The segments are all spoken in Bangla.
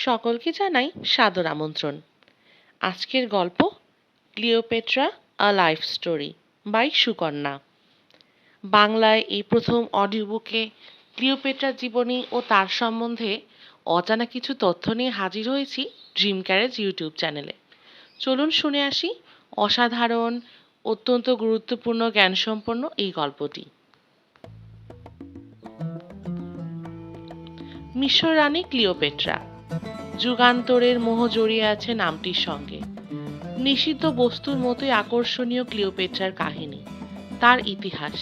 সকলকে জানাই সাদর আমন্ত্রণ। আজকের গল্প Cleopatra a life story by Sukanya. বাংলায় এই প্রথম অডিও বুকে ক্লিওপেট্রার জীবনী ও তার সম্বন্ধে অজানা কিছু তথ্য নিয়ে হাজির হয়েছি ড্রিম ক্যারেজ ইউটিউব চ্যানেলে। চলুন শুনে আসি অসাধারণ, অত্যন্ত গুরুত্বপূর্ণ জ্ঞানসম্পন্ন এই গল্পটি। মিশর রানী ক্লিওপেট্রা। যুগান্তরের মোহ জড়িয়ে আছে নামটির সঙ্গে। নিষিদ্ধ বস্তুর মতোই আকর্ষণীয় ক্লিওপেট্রার কাহিনী, তার ইতিহাস।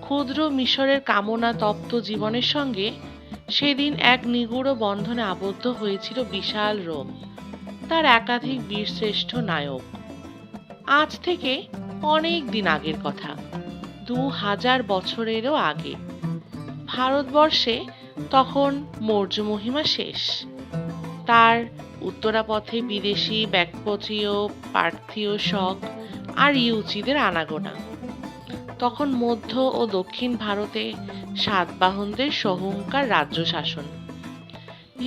ক্ষুদ্র মিশরের কামনা তপ্ত জীবনের সঙ্গে সেদিন এক নিগূঢ় বন্ধনে আবদ্ধ হয়েছিল বিশাল রোম, তার একাধিক বীরশ্রেষ্ঠ নায়ক। আজ থেকে অনেক দিন আগের কথা, 2000 বছরেরও আগে। ভারতবর্ষে তখন মৌর্য মহিমা শেষ। তার উত্তরাপথে বিদেশি ব্যাকপথীয় পার্থীয় শক আর ইউচিদের আনাগোনা। তখন মধ্য ও দক্ষিণ ভারতে সাতবাহনদের সহুঙ্কার রাজ্য শাসন।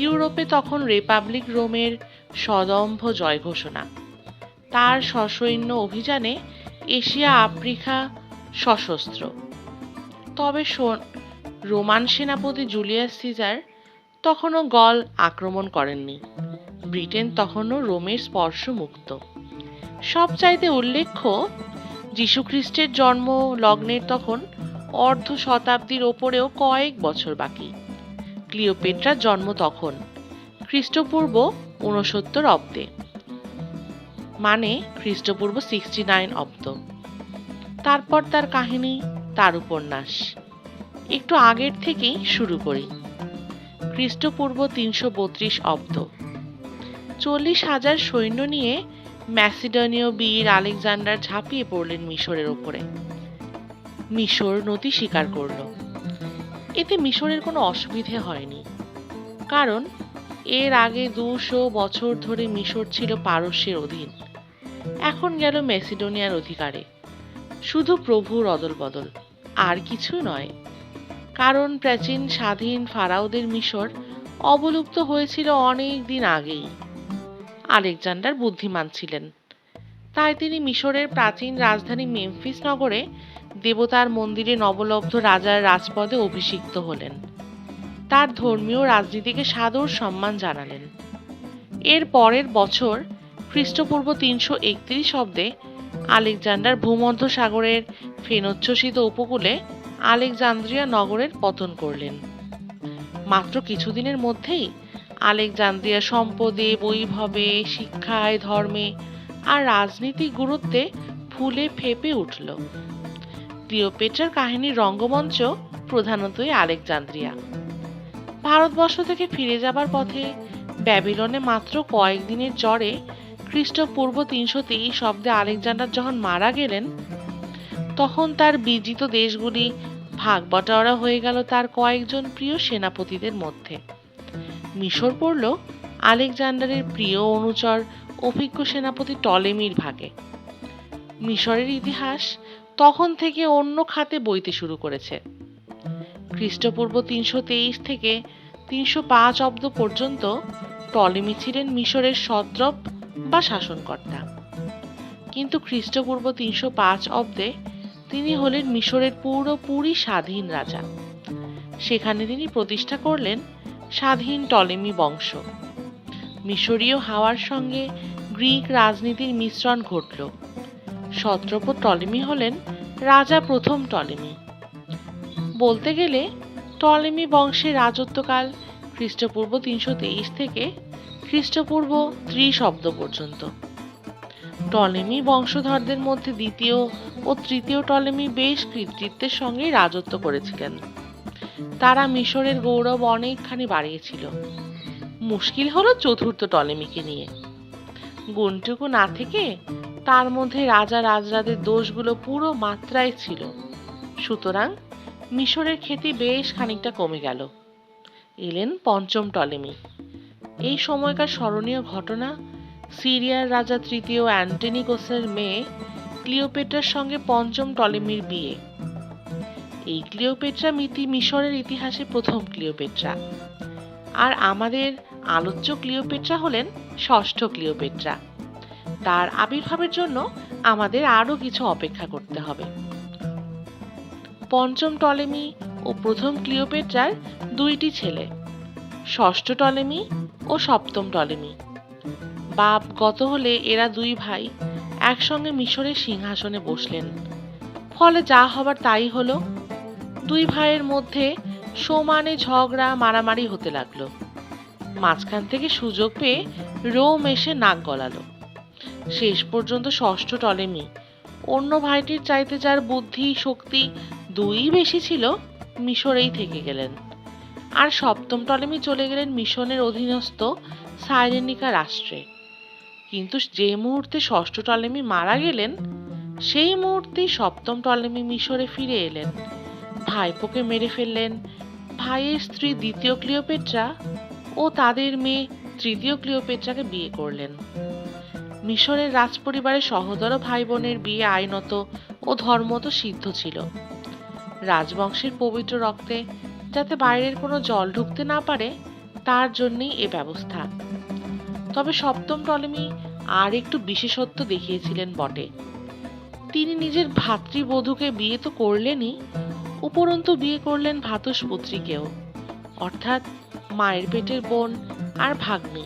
ইউরোপে তখন রিপাবলিক রোমের সদম্ভ জয় ঘোষণা। তার সসৈন্য অভিযানে এশিয়া আফ্রিকা সশস্ত্র। তবে রোমান সেনাপতি জুলিয়াস সিজার তখনও গল আক্রমণ করেননি। ব্রিটেন তখনও রোমের স্পর্শ মুক্ত। সবচাইতে উল্লেখ্য, যীশুখ্রিস্টের জন্ম লগ্নের তখন অর্ধ শতাব্দীর ওপরেও কয়েক বছর বাকি। ক্লিওপেট্রার জন্ম তখন খ্রিস্টপূর্ব 69 অব্দে, মানে খ্রিস্টপূর্ব 69 অব্দ। তারপর তার কাহিনী, তার উপন্যাস। একটু আগের থেকেই শুরু করি। খ্রিস্টপূর্ব 332 অব্দ। 40,000 সৈন্য নিয়ে ম্যাসিডনীয় বীর আলেকজান্ডার ঝাঁপিয়ে পড়লেন মিশরের ওপরে। মিশর নতি স্বীকার করল। এতে মিশরের কোনো অসুবিধে হয়নি, কারণ এর আগে 200 বছর ধরে মিশর ছিল পারস্যের অধীন। এখন গেল ম্যাসিডোনিয়ার অধিকারে। শুধু প্রভুর অদল বদল, আর কিছু নয়। কারণ প্রাচীন স্বাধীন ফারাওদের মিশর অবলুপ্ত হয়েছিল অনেক দিন আগেই। আলেকজান্ডার বুদ্ধিমান ছিলেন, তাই তিনি মিশরের প্রাচীন রাজধানী মেমফিস নগরে দেবতার মন্দিরে নবলব্ধ রাজার রাজপদে অভিষিক্ত হলেন। তার ধর্মীয় রাজনীতিকে সাদর সম্মান জানালেন। এর পরের বছর খ্রিস্টপূর্ব 331 অব্দে আলেকজান্ডার ভূমধ্য সাগরের ফেনোচ্ছ্বসিত উপকূলে আলেকজান্দ্রিয়া নগরের পতন করলেন। মাত্র কিছুদিনের মধ্যেই আলেকজান্দ্রিয়া সম্পদে, বৈভবে, শিক্ষায়, ধর্মে আর রাজনীতিক গুরুত্বে ফুলে ফেঁপে উঠল। ক্লিওপেট্রার কাহিনীর রঙ্গমঞ্চ প্রধানতই আলেকজান্দ্রিয়া। ভারতবর্ষ থেকে ফিরে যাবার পথে ব্যাবিলনে মাত্র কয়েকদিনের জ্বরে খ্রিস্টপূর্ব 323 অব্দে আলেকজান্ডার যখন মারা গেলেন, তখন তার বিজিত দেশগুলি ভাগ বটাওয়ারা হয়ে গেল তার কয়েকজন প্রিয় সেনাপতিদের মধ্যে। মিশর পড়ল আলেকজান্ডারের প্রিয় অনুচর অভিজ্ঞ সেনাপতি টলেমির ভাগে। মিশরের ইতিহাস তখন থেকে অন্য খাতে বইতে শুরু করেছে। খ্রিস্টপূর্ব 323 থেকে 305 অব্দ পর্যন্ত টলেমি ছিলেন মিশরের সদ্রপ বা শাসনকর্তা। কিন্তু খ্রিস্টপূর্ব 305 অব্দে তিনি হলেন মিশরের পুরোপুরি স্বাধীন রাজা। সেখানে তিনি প্রতিষ্ঠা করলেন স্বাধীন টলেমি বংশ। মিশরীয় হাওয়ার সঙ্গে গ্রিক রাজনীতির মিশ্রণ ঘটল। সত্রপ টলেমি হলেন রাজা প্রথম টলেমি। বলতে গেলে টলেমি বংশের রাজত্বকাল খ্রিস্টপূর্ব 323 থেকে খ্রিস্টপূর্ব 30 অব্দ পর্যন্ত। টলেমি বংশধরদের মধ্যে দ্বিতীয় ও তৃতীয় টলেমি বেশ কৃতিত্বের সঙ্গে রাজত্ব করেছিলেন। তারা মিশরের গৌরব অনেকখানি বাড়িয়েছিল। মুশকিল হলো চতুর্থ টলেমিকে নিয়ে। গুণটুকু না থেকে তার মধ্যে রাজা রাজরাদের দোষগুলো পুরো মাত্রায় ছিল। সুতরাং মিশরের খ্যাতি বেশ খানিকটা কমে গেল। এলেন পঞ্চম টলেমি। এই সময়কার স্মরণীয় ঘটনা সিরিয়ার রাজা তৃতীয় অ্যান্টিনিকোসের মেয়ে ক্লিওপেট্রার সঙ্গে পঞ্চম টলেমির বিয়ে। এই ক্লিওপেট্রা মিশরের ইতিহাসে প্রথম ক্লিওপেট্রা। আর আমাদের আলোচ্য ক্লিওপেট্রা হলেন ষষ্ঠ ক্লিওপেট্রা। তার আবির্ভাবের জন্য আমাদের আরও কিছু অপেক্ষা করতে হবে। পঞ্চম টলেমি ও প্রথম ক্লিওপেট্রার দুইটি ছেলে, ষষ্ঠ টলেমি ও সপ্তম টলেমি। বাপ গত হলে এরা দুই ভাই একসঙ্গে মিশরের সিংহাসনে বসলেন। ফলে যা হবার তাই হলো। দুই ভাইয়ের মধ্যে সমানে ঝগড়া মারামারি হতে লাগলো। মাঝখান থেকে সুযোগ পেয়ে রোম এসে নাক গলালো। শেষ পর্যন্ত ষষ্ঠ টলেমি অন্য ভাইটির চাইতে যার বুদ্ধি শক্তি দুই বেশি ছিল মিশরেই থেকে গেলেন। আর সপ্তম টলেমি চলে গেলেন মিশনের অধীনস্থ সাইরেনিকা রাষ্ট্রে। কিন্তু যে মুহূর্তে ষষ্ঠ টলেমি মারা গেলেন সেই মুহূর্তেই সপ্তম টলেমি মিশরে ফিরে এলেন। ভাইপোকে মেরে ফেললেন। ভাইয়ের স্ত্রী দ্বিতীয় ক্লিওপেট্রা ও তাদের মেয়ে তৃতীয় ক্লিওপেট্রাকে বিয়ে করলেন। মিশরের রাজপরিবারের সহোদর ভাই বোনের বিয়ে আইনত ও ধর্মত সিদ্ধ ছিল। রাজবংশের পবিত্র রক্তে যাতে বাইরের কোনো জল ঢুকতে না পারে তার জন্যই এ ব্যবস্থা। তবে সপ্তম টলেমি আর একটু বিশেষত্ব দেখিয়েছিলেন বটে। তিনি নিজের ভাতৃবধূকে বিয়ে তো করলেনই, উপরন্তু বিয়ে করলেন ভ্রাতুষ্পুত্রীকেও, অর্থাৎ মায়ের পেটের বোন আর ভাগ্নি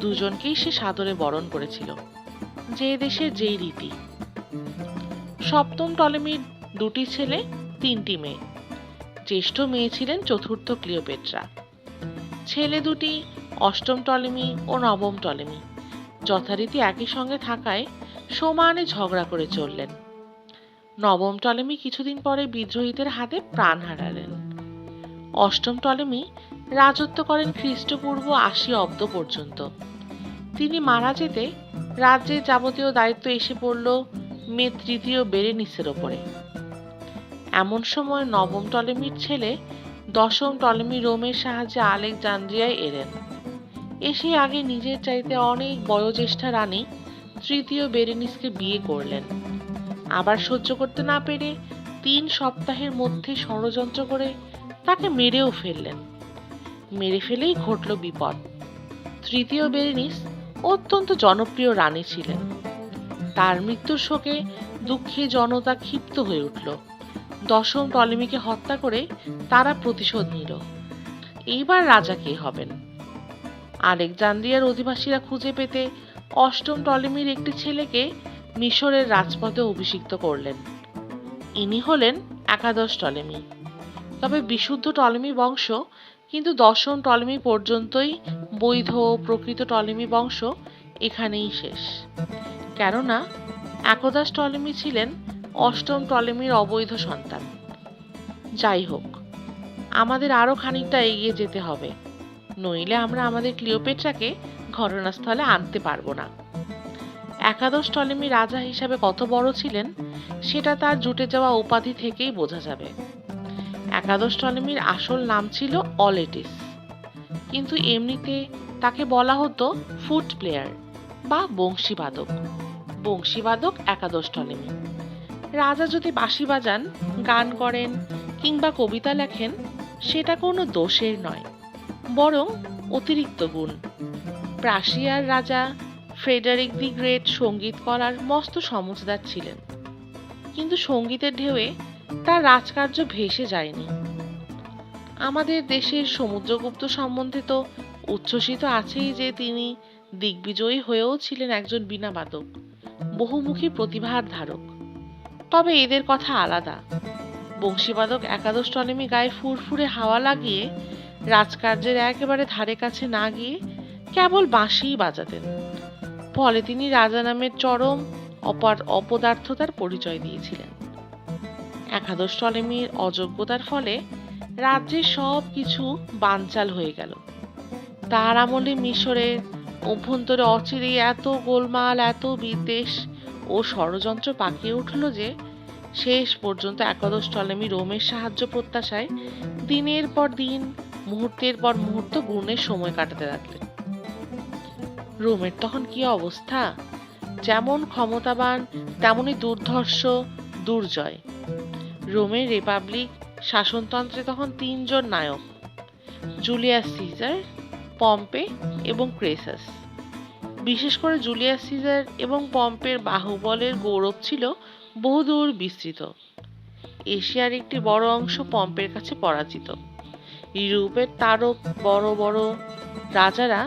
দুজনকেই সে সাদরে বরণ করেছিল, যে দেশে যেই রীতি। সপ্তম টলেমির দুটি ছেলে তিনটি মেয়ে। জ্যেষ্ঠ মেয়ে ছিলেন চতুর্থ ক্লিওপেট্রা। ছেলে দুটি অষ্টম টলেমি ও নবম টলেমি যথারীতি একই সঙ্গে থাকায় সমানে ঝগড়া করে চললেন। নবম টলেমি কিছুদিন পরে বিদ্রোহীদের হাতে প্রাণ হারালেন। অষ্টম টলেমি রাজত্ব করেন খ্রিস্টপূর্ব ৮০ অব্দ পর্যন্ত। তিনি মারা যেতে রাজ্যের যাবতীয় দায়িত্ব এসে পড়ল মেয়ে তৃতীয় বেরেনিসের ওপরে। এমন সময় নবম টলেমির ছেলে দশম টলেমি রোমের সাহায্যে আলেকজান্দ্রিয়ায় এলেন। এসে আগে নিজের চাইতে অনেক বয়োজ্যেষ্ঠা রানী তৃতীয় বেরেনিসকে বিয়ে করলেন। আবার সহ্য করতে না পেরে ৩ সপ্তাহের মধ্যে ষড়যন্ত্র করে তাকে মেরেও ফেললেন। মেরে ফেলেই ঘটল বিপদ। তৃতীয় বেরেনিস অত্যন্ত জনপ্রিয় রানী ছিলেন। তার মৃত্যুর শোকে দুঃখে জনতা ক্ষিপ্ত হয়ে উঠল। দশম টলেমিকে হত্যা করে তারা প্রতিশোধ নিল। এইবার রাজা কে হবেন? আলেকজান্দ্রিয়ার অধিবাসীরা খুঁজে পেতে অষ্টম টলেমির একটি ছেলেকে মিশরের রাজপথে অভিষিক্ত করলেন। ইনি হলেন একাদশ টলেমি। তবে বিশুদ্ধ টলেমি বংশ কিন্তু দশম টলেমি পর্যন্তই বৈধ প্রকৃত টলেমি বংশ এখানেই শেষ। কেননা একাদশ টলেমি ছিলেন অষ্টম টলেমির অবৈধ সন্তান। যাই হোক, আমাদের আরো খানিকটা এগিয়ে যেতে হবে, নইলে আমরা আমাদের ক্লিওপেট্রাকে ঘটনাস্থলে আনতে পারবো না। একাদশ টলেমি রাজা হিসাবে কত বড় ছিলেন সেটা তার জুটে যাওয়া উপাধি থেকেই বোঝা যাবে। একাদশ টলেমির আসল নাম ছিল অলেটিস, কিন্তু এমনিতে তাকে বলা হতো ফুট প্লেয়ার বা বংশীবাদক। বংশীবাদক একাদশ টলেমি। রাজা যদি বাঁশি বাজান, গান করেন কিংবা কবিতা লেখেন সেটা কোনো দোষের নয়, বরং অতিরিক্ত গুণ। প্রাশিয়ার রাজা ফ্রেডারিক দি গ্রেট সঙ্গীত করার মস্ত সমজদার ছিলেন, কিন্তু সঙ্গীতের ঢেউয়ে তার রাজকার্য ভেসে যায়নি। আমাদের দেশের সমুদ্রগুপ্ত সম্বন্ধে তো উচ্ছ্বসিত আছেই যে তিনি দিগ্বিজয়ী হয়েও ছিলেন একজন বীণাবাদক, বহুমুখী প্রতিভার ধারক। তবে এদের কথা আলাদা। বংশীবাদক একাদশ টলেমি গায়ে ফুরফুরে হাওয়া লাগিয়ে রাজকার্যের একেবারে ধারে কাছে না গিয়ে কেবল বাঁশিই বাজাতেন। ফলে তিনি রাজা নামের চরম অপদার্থতার পরিচয় দিয়েছিলেন। একাদশ টলেমির অযোগ্যতার ফলে রাজ্যের সব কিছু বানচাল হয়ে গেল। তার আমলে মিশরের অভ্যন্তরে অচিরেই এত গোলমাল, এত বিদ্বেষ ও ষড়যন্ত্র পাকিয়ে উঠল যে শেষ পর্যন্ত একাদশ টলেমি রোমের সাহায্য প্রত্যাশায় দিনের পর দিন, মুহূর্তের পর মুহূর্ত গুণের সময় কাটাতে লাগলেন। রোমের তখন কি অবস্থা! যেমন ক্ষমতাবান তেমনি দুর্ধর্ষ, দুর্জয়। রোমের রিপাবলিক শাসনতন্ত্রে তখন 3 জন নায়ক, জুলিয়াস সিজার, পম্পে এবং ক্রেসাস। বিশেষ করে জুলিয়াস সিজার এবং পম্পের বাহুবলের গৌরব ছিল বহুদূর বিস্তৃত। এশিয়ার একটি বড় অংশ পম্পের কাছে পরাজিত। ইউরোপের তারও বড় বড় রাজারা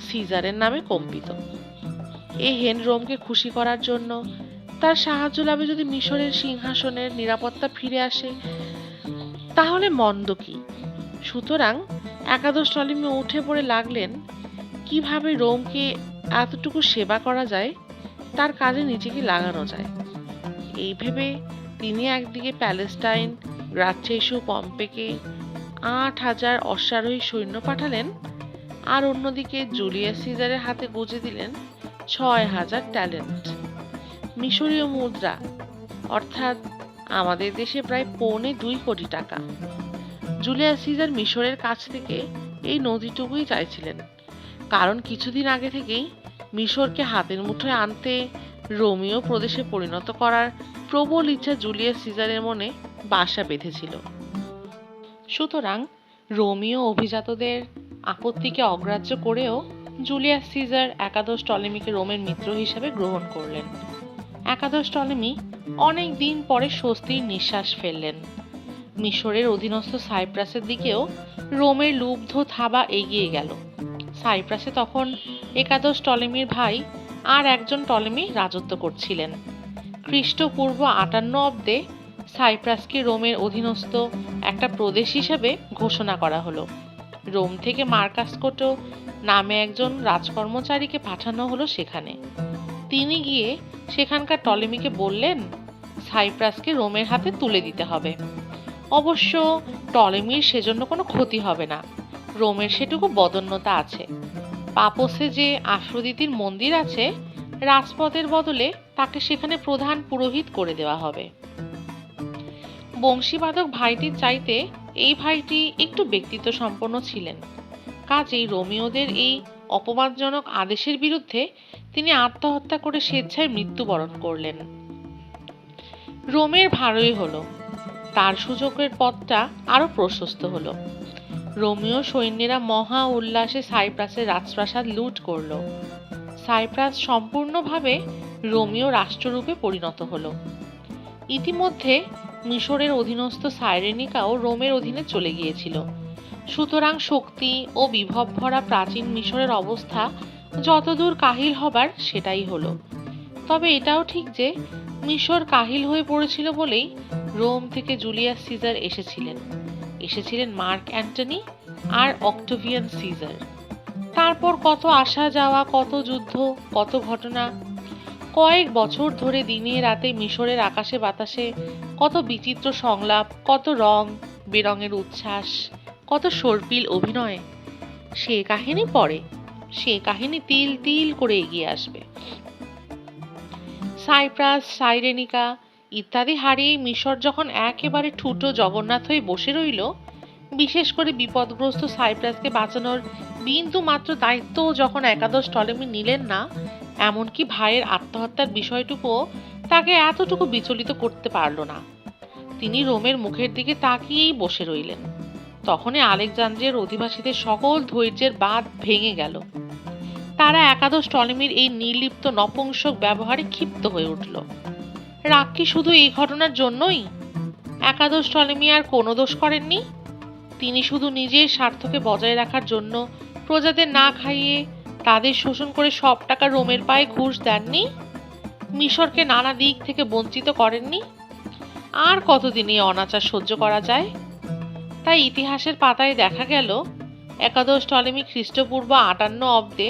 সিজারের নামে কম্পিত। এই হেন রোমকে খুশি করার জন্য তার সাহায্য লাভে যদি মিশরের সিংহাসনের নিরাপত্তা ফিরে আসে তাহলে মন্দ কি? সুতরাং একাদশ টলেমি উঠে পড়ে লাগলেন কিভাবে রোমকে এতটুকু সেবা করা যায়, তার কাজে নিজেকে লাগানো যায়। এই ভেবে তিনি একদিকে প্যালেস্টাইন গ্রাচ্ছেসু পম্পেকে ৮,০০০ অশ্বারোহী সৈন্য পাঠালেন, আর অন্যদিকে জুলিয়াস সিজারের হাতে গুঁজে দিলেন ৬,০০০ ট্যালেন্ট মিশরীয় মুদ্রা, অর্থাৎ আমাদের দেশে প্রায় ২.৫ কোটি টাকা। জুলিয়াস সিজার মিশরের কাছ থেকে এই নদীটুকুই চাইছিলেন, কারণ কিছুদিন আগে থেকেই মিশরকে হাতের মুঠোয় আনতে রোমীয় প্রদেশে পরিণত করার প্রবল ইচ্ছা জুলিয়াস সিজারের মনে বাসা বেঁধেছিল। সুতরাং রোমীয় অভিজাতদের আপত্তিকে অগ্রাহ্য করেও জুলিয়াস সিজার একাদশ টলেমিকে রোমের মিত্র হিসেবে গ্রহণ করলেন। একাদশ টলেমি অনেক দিন পরে স্বস্তির নিঃশ্বাস ফেললেন। মিশরের অধীনস্থ সাইপ্রাসের দিকেও রোমের লুব্ধ থাবা এগিয়ে গেল। সাইপ্রাসে তখন একাদশ টলেমির ভাই আর একজন টলেমি রাজত্ব করছিলেন। খ্রিস্টপূর্ব ৫৮ অব্দে সাইপ্রাসকে রোমের অধীনস্থ একটা প্রদেশ হিসেবে ঘোষণা করা হলো। রোম থেকে মার্কাস কোটো নামে একজন রাজকর্মচারীকে পাঠানো হলো সেখানে। তিনি গিয়ে সেখানকার টলেমিকে বললেন সাইপ্রাসকে রোমের হাতে তুলে দিতে হবে। অবশ্য টলেমির সেজন্য কোনো ক্ষতি হবে না, রোমের সেটুকু বদন্যতা আছে। পাপোসে যে আফ্রোদিতির মন্দির আছে, রাজপথের বদলে তাকে সেখানে প্রধান পুরোহিত করে দেওয়া হবে। বংশীবাদক ভাইটির চাইতে এই ভাইটি একটু ব্যক্তিত্ব সম্পন্ন ছিলেন, কাজেই রোমীয়দের এই অপমানজনক আদেশের বিরুদ্ধে তিনি আত্মহত্যা করে স্বেচ্ছায় মৃত্যুবরণ করলেন। রোমের ভালোই হলো, তার সুযোগের পথটা আরো প্রশস্ত হলো। রোমীয় সৈন্যেরা মহা উল্লাসে সাইপ্রাসের রাজপ্রাসাদ লুট করল। সাইপ্রাস সম্পূর্ণভাবে রোমীয় রাষ্ট্ররূপে পরিণত হলো। ইতিমধ্যে মিশরের অধীনস্থ সাইরেনিকাও রোমের অধীনে চলে গিয়েছিল। সুতরাং শক্তি ও বিভব ভরা প্রাচীন মিশরের অবস্থা যতদূর কাহিল হবার সেটাই হলো। তবে এটাও ঠিক যে মিশর কাহিল হয়ে পড়েছিল বলেই রোম থেকে জুলিয়াস সিজার এসেছিলেন মার্ক অ্যান্টনি আর অক্টোভিয়ান সিজার। তারপর কত আসা যাওয়া, কত যুদ্ধ, কত ঘটনা। কয়েক বছর ধরে দিনে রাতে মিশরের আকাশে বাতাসে কত বিচিত্র সংলাপ, কত রং বেরঙের উচ্ছ্বাস, কত সর্পিল অভিনয়। সে কাহিনী পরে, সে কাহিনী তিল তিল করে এগিয়ে আসবে। সাইপ্রাস, সাইরেনিকা ইত্যাদি হারিয়ে মিশর যখন একেবারে ঠুটো জগন্নাথ হয়ে বসে রইল, বিশেষ করে বিপদগ্রস্ত সাইপ্রাসকে বাঁচানোর বিন্দু মাত্র দায়িত্ব যখন একাদশ টলেমি নিলেন না, এমনকি ভাইয়ের আত্মহত্যার বিষয়টুকুও তাকে এতটুকু বিচলিত করতে পারল না। তিনি রোমের মুখের দিকে তাকিয়েই বসে রইলেন। তখনই আলেকজান্দ্রিয়ার অধিবাসীদের সকল ধৈর্যের বাঁধ ভেঙে গেল। তারা একাদশ টলেমির এই নির্লিপ্ত নপুংসক ব্যবহারে ক্ষিপ্ত হয়ে উঠল। রাগ কি শুধু এই ঘটনার জন্যই? একাদশ টলেমি আর কোনো দোষ করেননি। তিনি শুধু নিজের স্বার্থকে বজায় রাখার জন্য প্রজাদের না খাইয়ে তাদের শোষণ করে সব টাকা রোমের পায়ে ঘুষ দেননি, মিশরকে নানা দিক থেকে বঞ্চিত করেননি। আর কতদিন এই অনাচার সহ্য করা যায়? তাই ইতিহাসের পাতায় দেখা গেল একাদশ টলেমি খ্রিস্টপূর্ব ৫৮ অব্দে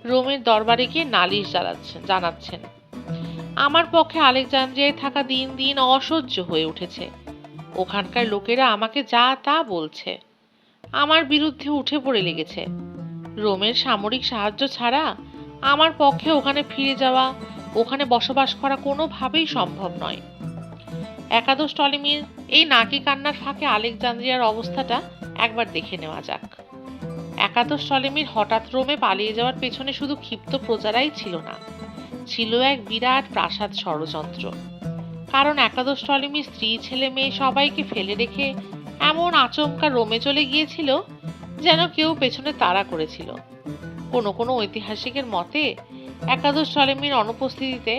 রোমের দরবারে গিয়ে নালিশ জানাচ্ছেন, আমার পক্ষে আলেকজান্দ্রিয়ায় থাকা দিন দিন অসহ্য হয়ে উঠেছে। ওখানকার লোকেরা আমাকে যা তা বলছে, আমার বিরুদ্ধে উঠে পড়ে লেগেছে। রোমের সামরিক সাহায্য ছাড়া আমার পক্ষে ওখানে ফিরে যাওয়া, ওখানে বসবাস করা কোনোভাবেই সম্ভব নয়। একাদশ টলেমির এই নাকি কান্নার ফাঁকে আলেকজান্দ্রিয়ার অবস্থাটা একবার দেখে নেওয়া যাক। একাদশ টলেমির হঠাৎ রোমে পালিয়ে যাওয়ার পেছনে শুধু ক্ষিপ্ত প্রজারাই ছিল না, ছিল এক বিরাট প্রাসাদ ষড়যন্ত্র। কারণ একাদশ টলেমির স্ত্রী, ছেলে মেয়ে সবাইকে ফেলে রেখে এমন আচমকা রোমে চলে গিয়েছিল যেন কেউ পেছনে তাড়া করেছিল। কোনো কোনো ঐতিহাসিকের মতে একাদশ টলেমির অনুপস্থিতিতে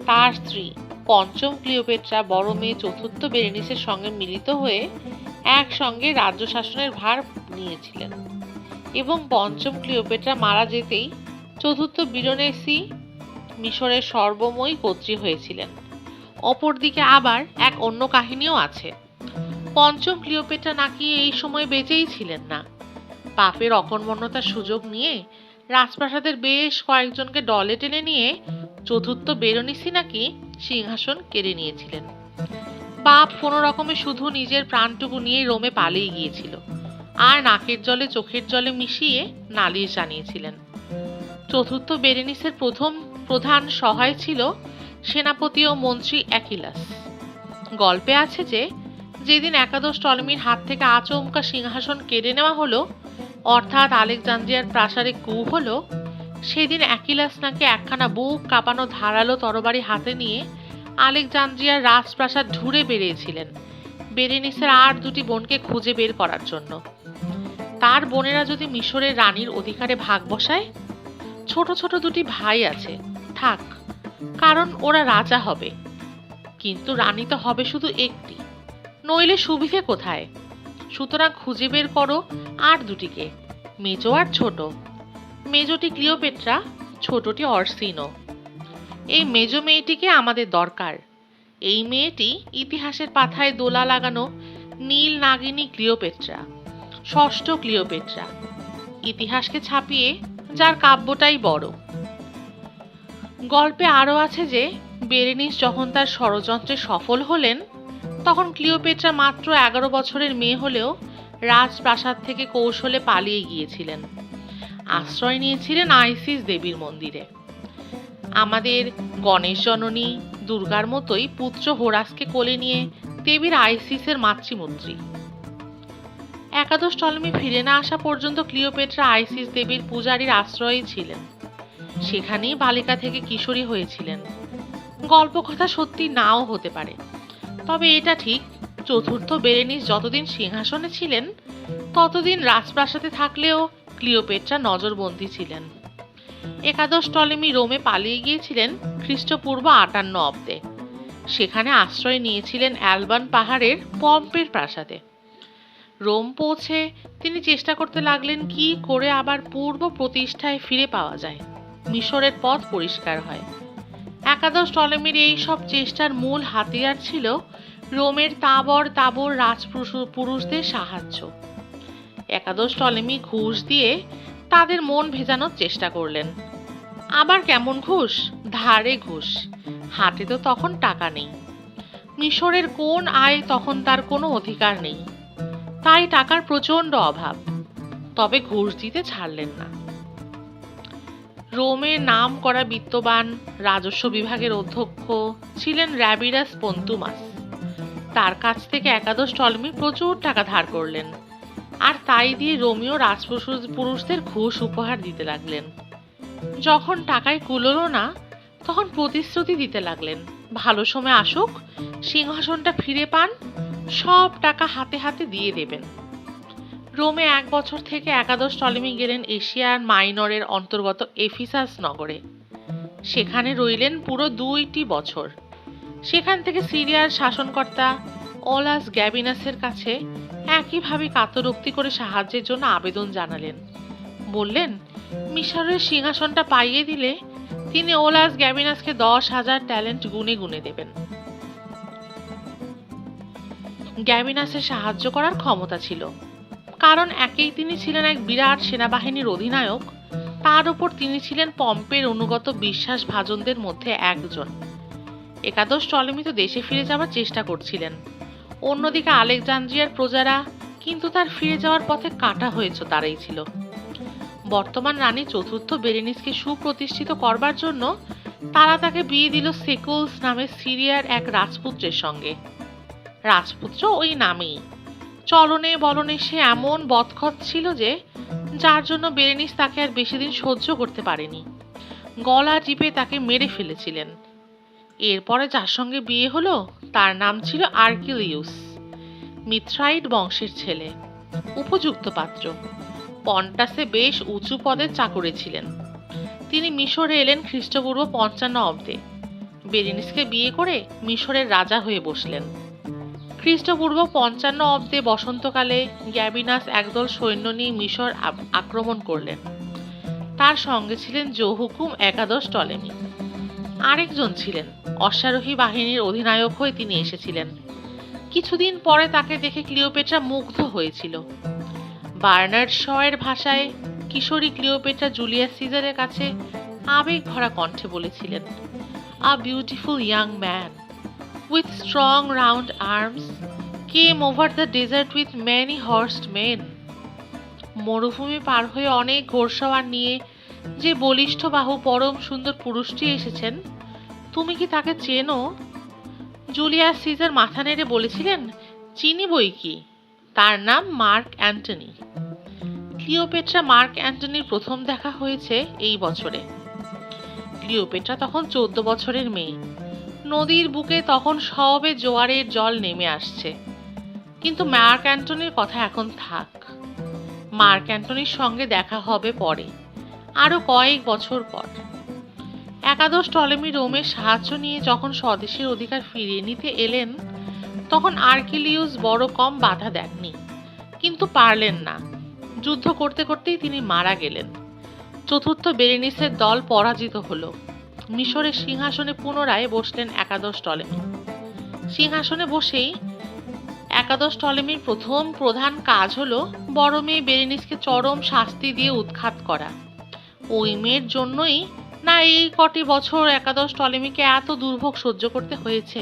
তার স্ত্রী পঞ্চম ক্লিওপেট্রা বড় মেয়ে চতুর্থ বেরেনিসের সঙ্গে মিলিত হয়ে একসঙ্গে রাজ্য শাসনের ভার নিয়েছিলেন এবং পঞ্চম ক্লিওপেট্রা মারা যেতেই চতুর্থ বিরনেসি মিশরের সর্বময়ী কর্ত্রী হয়েছিলেন। অপরদিকে আবার এক অন্য কাহিনীও আছে। পঞ্চম ক্লিওপেট্রা নাকি এই সময় বেঁচেই ছিলেন না। পাপের অকর্মণ্যতার সুযোগ নিয়ে রাজপ্রাসাদের বেশ কয়েকজনকে দলে টেনে নিয়ে চতুর্থ বেরনিসি নাকি সিংহাসন কেড়ে নিয়েছিলেন। পাপ কোনো রকমে শুধু নিজের প্রাণটুকু নিয়ে রোমে পালিয়ে গিয়েছিল আর নাকের জলে চোখের জলে মিশিয়ে নালিশ জানিয়েছিলেন। চতুর্থ বেরেনিসের প্রথম প্রধান সহায় ছিল সেনাপতি ও মন্ত্রী অ্যাকিলাস। গল্পে আছে যে যেদিন একাদশ টলেমির হাত থেকে আচমকা সিংহাসন কেড়ে নেওয়া হলো, অর্থাৎ আলেকজান্দ্রিয়ার প্রাসাদে কূ হলো, সেদিন অ্যাকিলাস নাকি একখানা বুক কাঁপানো ধারালো তরবারি হাতে নিয়ে আলেকজান্দ্রিয়ার রাজপ্রাসাদ ঘুরে বেরিয়েছিলেন বেরেনিসের আর দুটি বোনকে খুঁজে বের করার জন্য। তার বোনেরা যদি মিশরের রানীর অধিকারে ভাগ বসায়, ছোট ছোট দুটি ভাই আছে, থাক, কারণ ওরা রাজা হবে, কিন্তু রানী তো হবে শুধু একটি, নইলে সুবিধে কোথায়? সুতরাং খুঁজে বের করো আর দুটিকে, মেজো আর ছোট। মেজোটি ক্লিওপেট্রা, ছোটটি অর্সিনো। এই মেজো মেয়েটিকে আমাদের দরকার। এই মেয়েটি ইতিহাসের পাতায় দোলা লাগানো নীল নাগিনী ক্লিওপেট্রা, ষষ্ঠ ক্লিওপেট্রা, ইতিহাসকে ছাপিয়ে যার কাব্যটাই বড়। গল্পে আরও আছে যে বেরেনিস যখন তার ষড়যন্ত্রে সফল হলেন, তখন ক্লিওপেট্রা মাত্র 11 বছরের মেয়ে হলেও রাজপ্রাসাদ থেকে কৌশলে পালিয়ে গিয়েছিলেন। আশ্রয় নিয়েছিলেন আইসিস দেবীর মন্দিরে। আমাদের গণেশ জননী দুর্গার মতোই পুত্র হোরাসকে কোলে নিয়ে দেবীর আইসিসের মাতৃমূর্তি। একাদশ টলেমি ফিরে না আসা পর্যন্ত ক্লিওপেট্রা আইসিস দেবীর পূজারীর আশ্রয়েই ছিলেন। সেখানেই বালিকা থেকে কিশোরী হয়েছিলেন। গল্প কথা সত্যি নাও হতে পারে, তবে এটা ঠিক, চতুর্থ বেরেনিস যতদিন সিংহাসনে ছিলেন ততদিন রাজপ্রাসাদে থাকলেও ক্লিওপেট্রা নজরবন্দী ছিলেন। একাদশ টলেমি রোমে পালিয়ে গিয়েছিলেন খ্রিস্টপূর্ব 58 অব্দে। সেখানে আশ্রয় নিয়েছিলেন অ্যালবান পাহাড়ের পম্পের প্রাসাদে। রোম পৌঁছে তিনি চেষ্টা করতে লাগলেন কি করে আবার পূর্ব প্রতিষ্ঠায় ফিরে পাওয়া যায়, মিশরের পথ পরিষ্কার হয়। একাদশ টলেমির এই সব চেষ্টার মূল হাতিয়ার ছিল রোমের তাবর তাবর রাজপুরুষদের সাহায্য। একাদশ টলেমি ঘুষ দিয়ে তাদের মন ভেজানোর চেষ্টা করলেন। আবার কেমন ঘুষ? ধারে ঘুষ। হাতে তো তখন টাকা নেই। মিশরের কোন আয় তখন তার কোনো অধিকার নেই, তাই টাকার প্রচণ্ড অভাব। তবে ঘুষ দিতে ছাড়লেন না। রোমের নাম করা বিত্তবান রাজস্ব বিভাগের অধ্যক্ষ ছিলেন র্যাবিরাস পন্তুমাস। তার কাছ থেকে একাদশ টলেমি প্রচুর টাকা ধার করলেন, আর তাই দিয়ে রোমীয় রাজপুরুষদের ঘুষ উপহার দিতে লাগলেন। যখন টাকায় কুলোলো না, তখন প্রতিশ্রুতি দিতে লাগলেন ভালো সময় আসুক, সিংহাসনটা ফিরে পান, সব টাকা হাতে হাতে দিয়ে দেবেন। রোমে 1 বছর থেকে একাদশ টলেমি গেলেন এশিয়ার মাইনরের অন্তর্গত এফিসাস নগরে। সেখানে রইলেন পুরো 2টি বছর। সেখান থেকে সিরিয়ার শাসনকর্তা ওলাস গ্যাবিনাসের কাছে একইভাবে কাতরোক্তি করে সাহায্যের জন্য আবেদন জানালেন। বললেন মিশরের সিংহাসনটা পাইয়ে দিলে তিনি ওলাস গ্যাবিনাসকে 10,000 ট্যালেন্ট গুনে গুনে দেবেন। গ্যাবিনাসের সাহায্য করার ক্ষমতা ছিল, কারণ একেই তিনি ছিলেন এক বিরাট সেনাবাহিনীর অধিনায়ক, তার উপর তিনি ছিলেন পম্পের অনুগত বিশ্বাসভাজনদের মধ্যে একজন। একাদশ টলেমি তো দেশে ফিরে যাওয়ার চেষ্টা করছিলেন। অন্যদিকে আলেকজান্দ্রিয়ার প্রজারা কিন্তু তার ফিরে যাওয়ার পথে কাঁটা হয়েছে তারাই ছিল। বর্তমান রানী চতুর্থ বেরেনিসকে সুপ্রতিষ্ঠিত করবার জন্য তারা তাকে বিয়ে দিল সেকুলস নামে সিরিয়ার এক রাজপুত্রের সঙ্গে। রাজপুত্র ওই নামেই। চলনে বলনে সে এমন বদখত ছিল যে, যার জন্য বেরেনিস তাকে আর বেশি দিন সহ্য করতে পারেনি। গলা টিপে তাকে মেরে ফেলেছিলেন। এরপরে যার সঙ্গে বিয়ে হলো তার নাম ছিল আর্কিলিউস, মিথ্রাইড বংশের ছেলে, উপযুক্ত পাত্র। পন্টাসে বেশ উঁচু পদের চাকরে ছিলেন। তিনি মিশরে এলেন খ্রিস্টপূর্ব ৫৫ অব্দে। বেরেনিসকে বিয়ে করে মিশরের রাজা হয়ে বসলেন। খ্রিস্টপূর্ব ৫৫ অব্দে বসন্তকালে গ্যাবিনাস একদল সৈন্য নিয়ে মিশর আক্রমণ করলেন। তার সঙ্গে ছিলেন জোহুকুম একাদশ টলেমি। আরেকজন ছিলেন, অশ্বারোহী বাহিনীর অধিনায়ক হয়ে তিনি এসেছিলেন। কিছুদিন পরে তাকে দেখে ক্লিওপেট্রা মুগ্ধ হয়েছিল। বার্নার্ড শয়ের ভাষায় কিশোরী ক্লিওপেট্রা জুলিয়াস সিজারের কাছে আবেগ ভরা কণ্ঠে বলেছিলেন, "A beautiful young man with strong round arms came over the desert with many horsed men." মরুভূমি পার হয়ে অনেক ঘোড়সওয়ার নিয়ে যে বলিষ্ঠ বাহু পরম সুন্দর পুরুষটি এসেছেন, তুমি কি তাকে চেনো? জুলিয়াস সিজার মাথা নেড়ে বলেছিলেন, চিনি বই কি, তার নাম মার্ক অ্যান্টনি। ক্লিওপেট্রা মার্ক অ্যান্টনির প্রথম দেখা হয়েছে এই বছরে। ক্লিওপেট্রা তখন 14 বছরের মেয়ে। নদীর বুকে তখন সবে জোয়ারের জল নেমে আসছে। কিন্তু মার্ক অ্যান্টনির কথা এখন থাক। মার্ক অ্যান্টনির সঙ্গে দেখা হবে পরে, আরো কয়েক বছর পর। একাদশ টলেমি রোমের সাহায্য নিয়ে যখন স্বদেশের অধিকার ফিরিয়ে নিতে এলেন, তখন আর্কিলিউস বড় কম বাধা দেননি, কিন্তু পারলেন না। যুদ্ধ করতে করতেই তিনি মারা গেলেন। চতুর্থ বেরেনিসের দল পরাজিত হল। মিশরের সিংহাসনে পুনরায় বসলেন একাদশ টলেমি। সিংহাসনে বসেই একাদশ টলেমির প্রথম প্রধান কাজ হলো বড় মেয়ে বেরেনিসকে চরম শাস্তি দিয়ে উৎখাত করা। ওই মেয়ের জন্যই না এই কটি বছর একাদশ টলেমিকে এত দুর্ভোগ সহ্য করতে হয়েছে।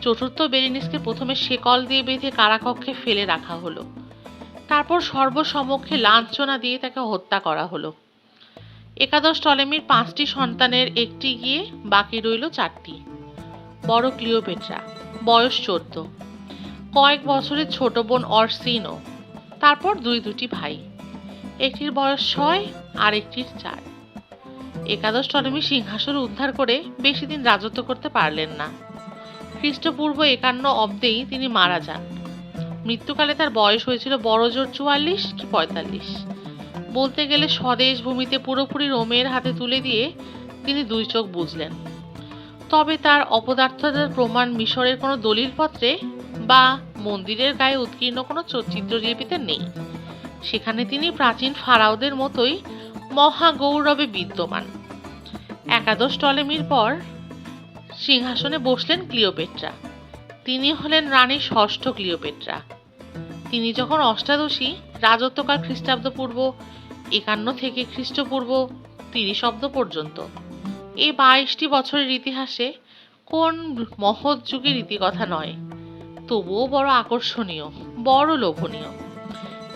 চতুর্থ বেরেনিসকে প্রথমে শেকল দিয়ে বেঁধে কারাকক্ষে ফেলে রাখা হলো। তারপর সর্বসমক্ষে লাঞ্ছনা দিয়ে তাকে হত্যা করা হলো। একাদশ টলেমির 5টি সন্তানের একটি গিয়ে বাকি রইল 4টি। বড় ক্লিওপেট্রা, বয়স 14, কয়েক বছরের ছোট বোন অর্সিনো, তারপর দুটি ভাই, একটির বয়স 6 আর একটির 4। একাদশ টলেমি সিংহাসন উদ্ধার করে বেশি দিন রাজত্ব করতে পারলেন না। খ্রিস্টপূর্ব 51 অব্দেই তিনি মারা যান। মৃত্যুকালে তার বয়স হয়েছিল বড়জোর 44 কি 45। বলতে গেলে স্বদেশ ভূমিতে পুরোপুরি রোমের হাতে তুলে দিয়ে তিনি 2 চোখ বুঝলেন। তবে তার অপদার্থতার প্রমাণ মিশরের কোনো দলিলপত্রে বা মন্দিরের গায়ে উৎকীর্ণ কোনো চিত্রলিপিতে নেই। সেখানে তিনি প্রাচীন ফারাওদের মতোই মহাগৌরবে বিদ্যমান। একাদশ টলেমির পর সিংহাসনে বসলেন ক্লিওপেট্রা। তিনি হলেন রানী ষষ্ঠ ক্লিওপেট্রা। তিনি যখন অষ্টাদশী, রাজত্বকাল খ্রিস্টাব্দপূর্ব 51 থেকে খ্রিস্টপূর্ব 30 অব্দ পর্যন্ত। এই 22টি বছরের ইতিহাসে কোন মহৎ যুগের রীতিকথা নয়, তবুও বড় আকর্ষণীয়, বড় লোভনীয়।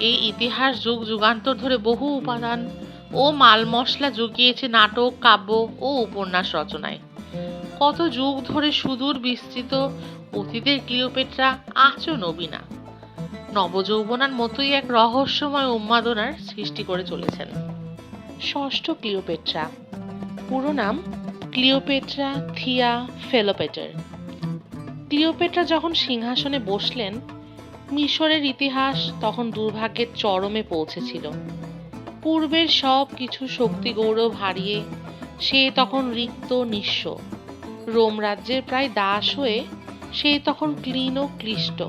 এই ইতিহাস যুগ যুগান্তর ধরে বহু উপাদান ও মাল মশলা জুগিয়েছে নাটক, কাব্য ও উপন্যাস রচনায়। কত যুগ ধরে সুদূর বিস্তৃত অতীতের ক্লিওপেট্রা আজও নবীনা, নবযৌবনার মতোই এক রহস্যময় উন্মাদনার সৃষ্টি করে চলেছেন। ষষ্ঠ ক্লিওপেট্রা, পুরো নাম ক্লিওপেট্রা থিয়া ফেলোপেটার। ক্লিওপেট্রা যখন সিংহাসনে বসলেন, মিশরের ইতিহাস তখন দুর্ভাগ্যের চরমে পৌঁছেছিল। পূর্বের সব কিছু শক্তি গৌরব হারিয়ে সে তখন রিক্ত, নিঃস্ব। রোম রাজ্যের প্রায় দাস হয়ে সে তখন ক্লীন ও ক্লিষ্ট।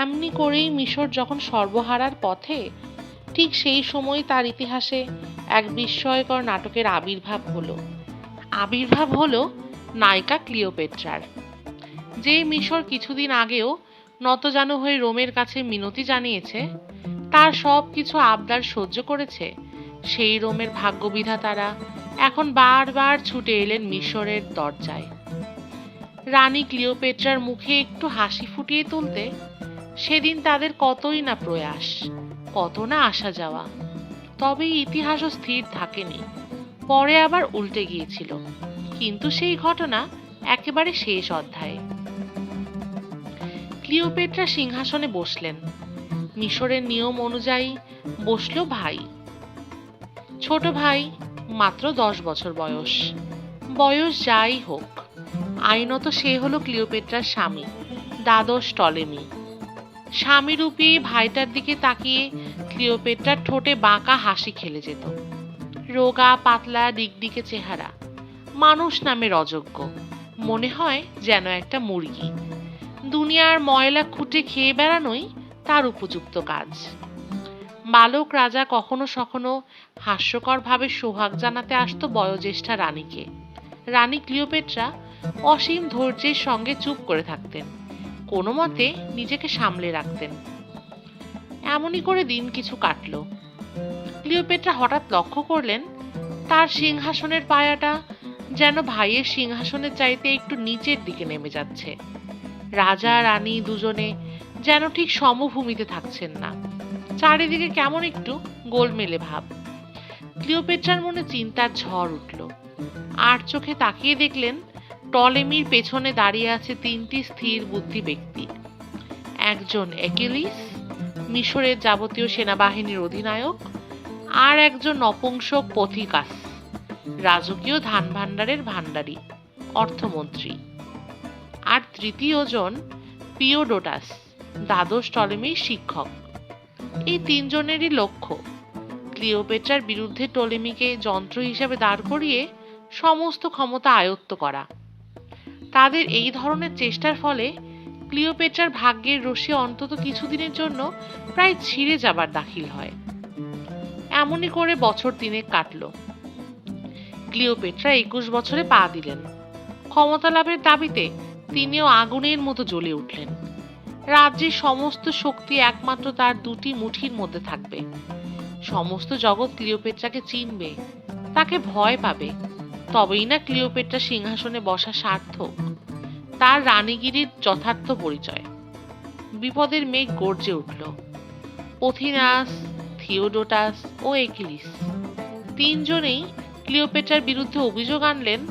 এমনি করেই মিশর যখন সর্বহারার পথে, ঠিক সেই সময় তার ইতিহাসে এক বিস্ময়কর নাটকের আবির্ভাব হলো নায়িকা ক্লিওপেট্রার। যে মিশর কিছুদিন আগেও নতজানু হয়ে রোমের কাছে মিনতি জানিয়েছে, তার সব কিছু আবদার সহ্য করেছে, সেই রোমের ভাগ্যবিধাতারা এখন বারবার ছুটে এলেন মিশরের দরজায়। রানী ক্লিওপেট্রার মুখে একটু হাসি ফুটিয়ে তুলতে সেদিন তাদের কতই না প্রয়াস, কত না আসা যাওয়া। তবে ইতিহাসও স্থির থাকেনি, পরে আবার উল্টে গিয়েছিল। কিন্তু সেই ঘটনা একেবারে শেষ অধ্যায়ে। ক্লিওপেট্রা সিংহাসনে বসলেন। মিশরের নিয়ম অনুযায়ী বসল ভাই। ছোট ভাই, মাত্র 10 বছর বয়স। বয়স যাই হোক, আইনত সে হলো ক্লিওপেট্রার স্বামী, দ্বাদশ টলেমি। স্বামীরূপী ভাইটার দিকে তাকিয়ে ক্লিওপেট্রার ঠোঁটে বাঁকা হাসি খেলে যেত। রোগা পাতলা ডিগডিগে চেহারা, মানুষ নামের অযোগ্য, মনে হয় যেন একটা মুরগি। দুনিয়ার ময়লা খুঁটে খেয়ে বেড়ানোই তার উপযুক্ত কাজ। বালক রাজা কখনো সখনো হাস্যকরভাবে সোহাগ জানাতে আসতো বয়োজ্যেষ্ঠা রানীকে। রানী ক্লিওপেট্রা অসীম ধৈর্যের সঙ্গে চুপ করে থাকতেন, কোনো মতে নিজেকে সামলে রাখতেন। এমনই করে দিন কিছু কাটল। ক্লিওপেট্রা হঠাৎ লক্ষ্য করলেন তার সিংহাসনের পায়াটা যেন ভাইয়ের সিংহাসনের চাইতে একটু নিচের দিকে নেমে যাচ্ছে। রাজা রানী দুজনে যেন ঠিক সমভূমিতে থাকছেন না, চারিদিকে কেমন একটু গোলমেলে ভাব। ক্লিওপেট্রার মনে চিন্তার ঝড় উঠল। আর চোখে তাকিয়ে দেখলেন টলেমির পেছনে দাঁড়িয়ে আছে তিনটি স্থির বুদ্ধি ব্যক্তি। একজন অ্যাকিলিস, মিশরের যাবতীয় সেনাবাহিনীর অধিনায়ক, আর একজন নপুংসক পথিকাস, রাজকীয় ধান ভাণ্ডারের ভাণ্ডারী, অর্থমন্ত্রী। আর তৃতীয় জন পিওডোটাস, দ্বাদশ টলেমির শিক্ষক। এই তিনজনেরই লক্ষ্য ক্লিওপেট্রার বিরুদ্ধে টলেমিকে যন্ত্র হিসেবে দাঁড় করিয়ে সমস্ত ক্ষমতা আয়ত্ত করা। তাদের এই ধরনের চেষ্টার ফলে ক্লিওপেট্রার ভাগ্যের রশি অন্তত কিছুদিনের জন্য প্রায় ছিঁড়ে যাবার দাখিল হয়। এমনই করে বছর 3 কাটল। ক্লিওপেট্রা 21 বছরে পা দিলেন। ক্ষমতা লাভের দাবিতে তিনিও আগুনের মতো জ্বলে উঠলেন। রাজ্যের সমস্ত শক্তি একমাত্র তার দুটি মুঠির মধ্যে থাকবে। সমস্ত জগৎ ক্লিওপেট্রাকে চিনবে, তাকে ভয় পাবে, তবেই না ক্লিওপেট্রা সিংহাসনে বসা সার্থক, তার রানীগিরির যথার্থ পরিচয়। বিপদের মেঘ গর্জে উঠল। পথিনাস, থিওডোটাস ও অ্যাকিলিস তিনজনেই ক্লিওপেট্রার বিরুদ্ধে অভিযোগ আনলেন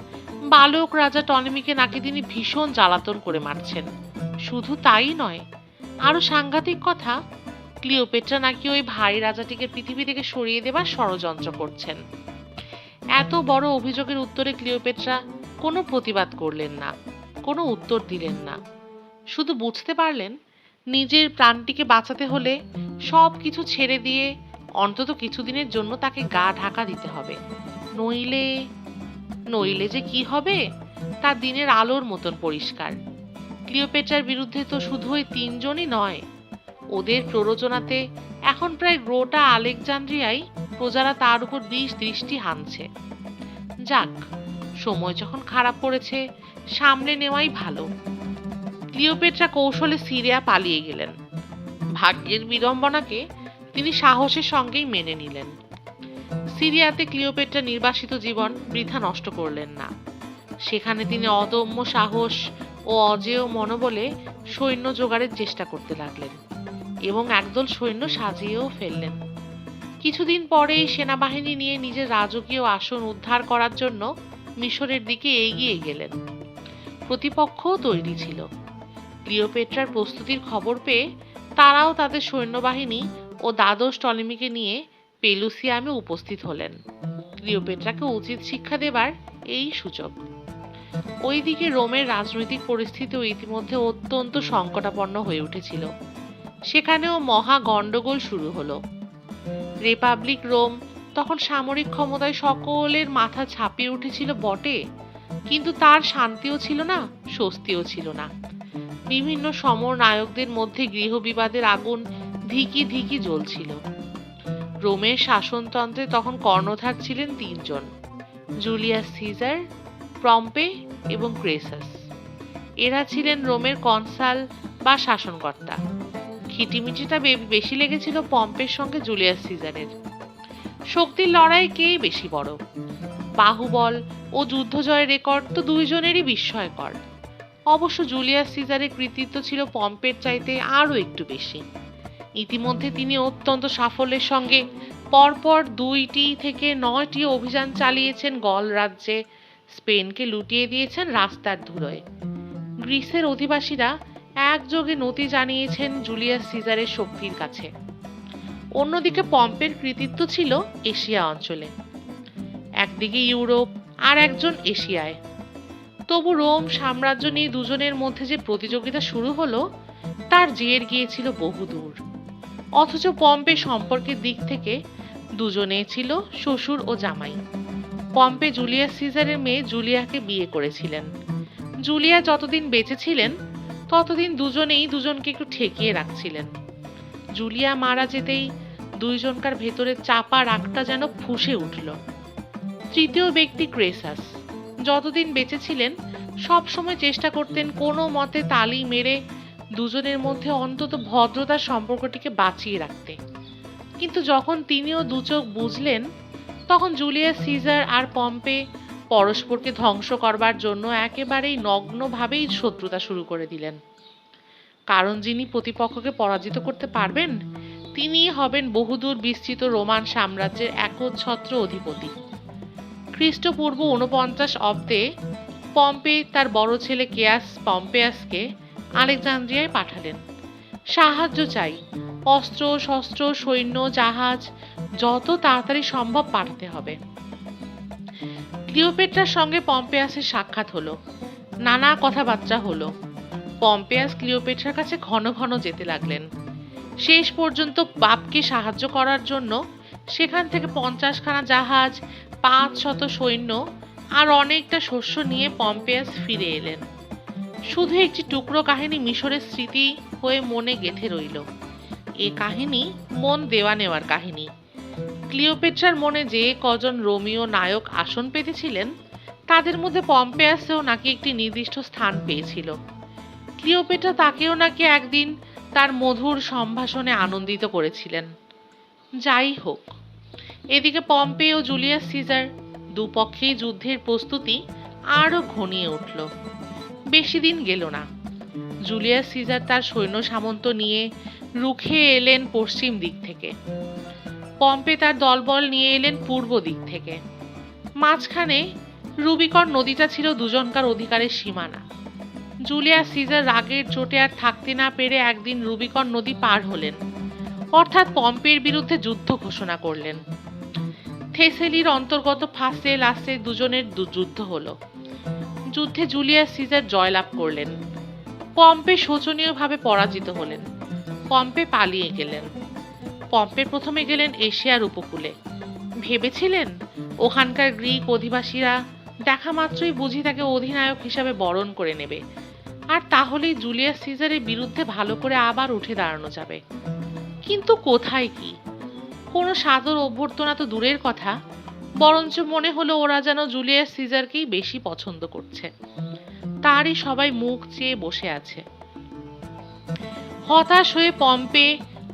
বালক রাজা টলেমিকে নাকি তিনি ভীষণ জ্বালাতন করে মারছেন। শুধু তাই নয়, আরো সাংঘাতিক কথা, ক্লিওপেট্রা নাকি ওই ভাই রাজাটিকে পৃথিবী থেকে সরিয়ে দেবার ষড়যন্ত্র করছেন। এত বড় অভিযোগের উত্তরে ক্লিওপেট্রা কোনো প্রতিবাদ করলেন না, কোনো উত্তর দিলেন না। শুধু বুঝতে পারলেন নিজের প্রাণটিকে বাঁচাতে হলে সব কিছু ছেড়ে দিয়ে অন্তত কিছুদিনের জন্য তাকে গা ঢাকা দিতে হবে। নইলে নইলে যে কি হবে তা দিনের আলোর মতন পরিষ্কার। ক্লিওপেট্রার বিরুদ্ধে তো শুধু ওই তিনজনই নয়, ওদের প্ররোচনাতে এখন প্রায় গোটা আলেকজান্দ্রিয়ায় প্রজারা তার উপর বিষ দৃষ্টি হানছে। যাক, সময় যখন খারাপ পড়েছে সামলে নেওয়াই ভালো। ক্লিওপেট্রা কৌশলে সিরিয়া পালিয়ে গেলেন। ভাগ্যের বিড়ম্বনাকে তিনি সাহসের সঙ্গেই মেনে নিলেন। সিরিয়াতে ক্লিওপেট্রা নির্বাসিত জীবন বৃথা নষ্ট করলেন না। সেখানে তিনি অদম্য সাহস ও অজেয় মনোবলে সৈন্য জোগাড়ের চেষ্টা করতে লাগলেন এবং একদল সৈন্য সাজিয়েও ফেললেন। কিছুদিন পরেই সেনাবাহিনী নিয়ে নিজের রাজকীয় আসন উদ্ধার করার জন্য মিশরের দিকে এগিয়ে গেলেন। প্রতিপক্ষও তৈরি ছিল। ক্লিওপেট্রার প্রস্তুতির খবর পেয়ে তারাও তাদের সৈন্যবাহিনী ও দ্বাদশ টলেমিকে নিয়ে পেলুসিয়ামে উপস্থিত হলেন। ক্লিওপেট্রাকে উচিত শিক্ষা দেবার এই সুযোগ। ওইদিকে রোমের রাজনৈতিক পরিস্থিতিও ইতিমধ্যে অত্যন্ত সংকটাপন্ন হয়ে উঠেছিল। সেখানেও মহা গন্ডগোল শুরু হলো। রিপাবলিক রোম তখন সামরিক ক্ষমতায় সকলের মাথা ছাপিয়ে উঠেছিল বটে, কিন্তু তার শান্তিও ছিল না, স্বস্তিও ছিল না। বিভিন্ন সমরনায়কদের মধ্যে গৃহবিবাদের আগুন ধিকি ধিকি জ্বলছিল। রোমের শাসনতন্ত্রে তখন কর্ণধার ছিলেন তিনজন: জুলিয়াস সিজার, পম্পে এবং ক্রেসাস। এরা ছিলেন রোমের কনসাল বা শাসনকর্তা। খিটিমিটিটা বেশি লেগেছিল পম্পের সঙ্গে জুলিয়াস সিজারের। শক্তির লড়াই কে বেশি বড়, বাহুবল ও যুদ্ধ জয়ের রেকর্ড তো দুইজনেরই বিস্ময়কর। অবশ্য জুলিয়াস সিজারের কৃতিত্ব ছিল পম্পের চাইতে আরও একটু বেশি। ইতিমধ্যে তিনি অত্যন্ত সাফল্যের সঙ্গে পরপর 2টি থেকে 9টি অভিযান চালিয়েছেন গল রাজ্যে, স্পেনকে লুটিয়ে দিয়েছেন রাস্তার ধুলোয়। গ্রিসের অধিবাসীরা একযোগে নতি জানিয়েছেন জুলিয়াস সিজারের শক্তির কাছে। অন্যদিকে পম্পের কৃতিত্ব ছিল এশিয়া অঞ্চলে, একদিকে ইউরোপ আর একজন এশিয়ায়। তবু রোম সাম্রাজ্য নিয়ে দুজনের মধ্যে যে প্রতিযোগিতা শুরু হলো তার জের গিয়েছিল বহুদূর। অথচ পম্পে সম্পর্কের দিক থেকে দুজনেই ছিল শ্বশুর ও জামাই। পম্পে জুলিয়াস সিজারের মেয়ে জুলিয়াকে বিয়ে করেছিলেন। জুলিয়া যতদিন বেঁচে ছিলেন ততদিন দুজনেই দুজনকে একটু ঠেকিয়ে রাখছিলেন। জুলিয়া মারা যেতেই দুইজনকার ভেতরে চাপা রাগটা যেন ফুঁসে উঠল। তৃতীয় ব্যক্তি ক্রেসাস যতদিন বেঁচে ছিলেন সবসময় চেষ্টা করতেন কোনো মতে তালি মেরে দুজনের মধ্যে অন্তত ভদ্রতার সম্পর্কটিকে বাঁচিয়ে রাখতে। কিন্তু যখন তিনিও দুচোখ বুঝলেন তখন জুলিয়াস সিজার আর পম্পে পরস্পরকে ধ্বংস করবার জন্য একেবারেই নগ্নভাবেই শত্রুতা শুরু করে দিলেন। কারণ যিনি প্রতিপক্ষকে পরাজিত করতে পারবেন তিনিই হবেন বহুদূর বিস্তৃত রোমান সাম্রাজ্যের একচ্ছত্র অধিপতি। খ্রিস্টপূর্ব 49 অব্দে পম্পে তার বড় ছেলে কেয়াস পম্পেয়াসকে আলেকজান্দ্রিয়ায় পাঠালেন। সাহায্য চাই, অস্ত্র শস্ত্র সৈন্য জাহাজ যত তাড়াতাড়ি সম্ভব পাঠাতে হবে। ক্লিওপেট্রার সঙ্গে পম্পেয়াসের সাক্ষাৎ হলো, নানা কথাবার্তা হলো। পম্পেয়াস ক্লিওপেট্রার কাছে ঘন ঘন যেতে লাগলেন। শেষ পর্যন্ত বাপকে সাহায্য করার জন্য সেখান থেকে 50খানা জাহাজ, 500 সৈন্য আর অনেকটা শস্য নিয়ে পম্পেয়াস ফিরে এলেন। শুধু একটি টুকরো কাহিনী মিশরের স্মৃতি হয়ে মনে গেঁথে রইল। এ কাহিনী মন দেওয়া নেওয়ার কাহিনী। ক্লিওপেট্রার মনে যে কজন রোমিও নায়ক আসন পেতেছিলেন তাদের মধ্যে পম্পেয়াসেও নাকি একটি নির্দিষ্ট স্থান পেয়েছিল। ক্লিওপেট্রা তাকেও নাকি একদিন তার মধুর সম্ভাষণে আনন্দিত করেছিলেন। যাই হোক, এদিকে পম্পে ও জুলিয়াস সিজার দুপক্ষেই যুদ্ধের প্রস্তুতি আরো ঘনিয়ে উঠল। বেশি দিন গেল না, জুলিয়াস সিজার তার সৈন্য সামন্ত নিয়ে রুখে এলেন পশ্চিম দিক থেকে। পম্পে তার দলবল নিয়ে এলেন পূর্ব দিক থেকে। মাঝখানে রুবিকন নদীটা ছিল দুজনকার অধিকারের সীমানা। জুলিয়াস সিজার রাগের চোটে আর থাকতে না পেরে একদিন রুবিকন নদী পার হলেন, অর্থাৎ পম্পের বিরুদ্ধে যুদ্ধ ঘোষণা করলেন। থেসেলির অন্তর্গত ফাসে লাসে দুজনের যুদ্ধ হলো। যুদ্ধে জুলিয়াস সিজার জয়লাভ করলেন। পম্পে শোচনীয়ভাবে পরাজিত হলেন। পম্পে পালিয়ে গেলেন। পম্পে প্রথমে গেলেন এশিয়ার উপকূলে। ভেবেছিলেন ওখানকার গ্রিক অধিবাসীরা দেখা মাত্রই বুঝি তাকে অধিনায়ক হিসাবে বরণ করে নেবে, আর তাহলেই জুলিয়াস সিজারের বিরুদ্ধে ভালো করে আবার উঠে দাঁড়ানো যাবে। কিন্তু কোথায় কি, কোনো সাদর অভ্যর্থনা তো দূরের কথা, বরঞ্চ মনে হলো ওরা যেন জুলিয়াস সিজারকেই বেশি পছন্দ করছে। তারই সবাই মুখ চেয়ে বসে আছে। হতাশ হয়ে পম্পে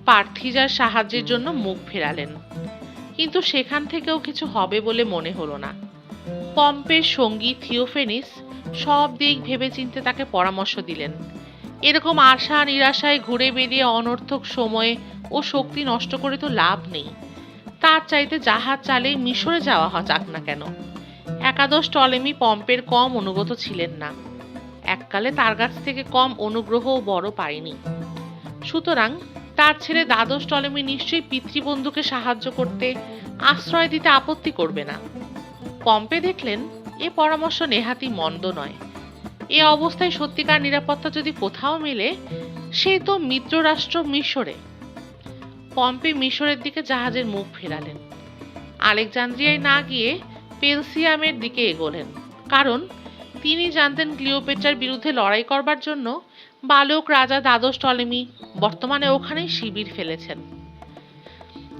পার্থিজার সাহায্যের জন্য মুখ ফেরালেন, কিন্তু সেখান থেকেও কিছু হবে বলে মনে হলো না। পম্পের সঙ্গী থিওফেনিস সব দিক ভেবেচিন্তে তাকে পরামর্শ দিলেন, এরকম আশা নিরাশায় ঘুরে বেরিয়ে অনর্থক সময় ও শক্তি নষ্ট করে তো লাভ নেই। তার চাইতে জাহাজ চালেই মিশরে যাওয়া যাক না কেন। একাদশ টলেমি পম্পের কম অনুগত ছিলেন না, এককালে তার কাছ থেকে কম অনুগ্রহও বড় পায়নি। সুতরাং তার ছেলে দ্বাদশ টলেমি নিশ্চয়ই পিতৃবন্ধুকে সাহায্য করতে, আশ্রয় দিতে আপত্তি করবে না। পম্পে দেখলেন এ পরামর্শ নেহাতি মন্দ নয়। এ অবস্থায় সত্যিকার নিরাপত্তা যদি কোথাও মেলে সে তো মিত্ররাষ্ট্র মিশরে। পম্পে মিশরের দিকে জাহাজের মুখ ফেরালেন। আলেকজান্দ্রিয়ায় না গিয়ে পেলসিয়ামের দিকে এগোলেন, কারণ তিনি জানতেন ক্লিওপেট্রার বিরুদ্ধে লড়াই করবার জন্য বালক রাজা দ্বাদশ টলেমি বর্তমানে ওখানেই শিবির ফেলেছেন।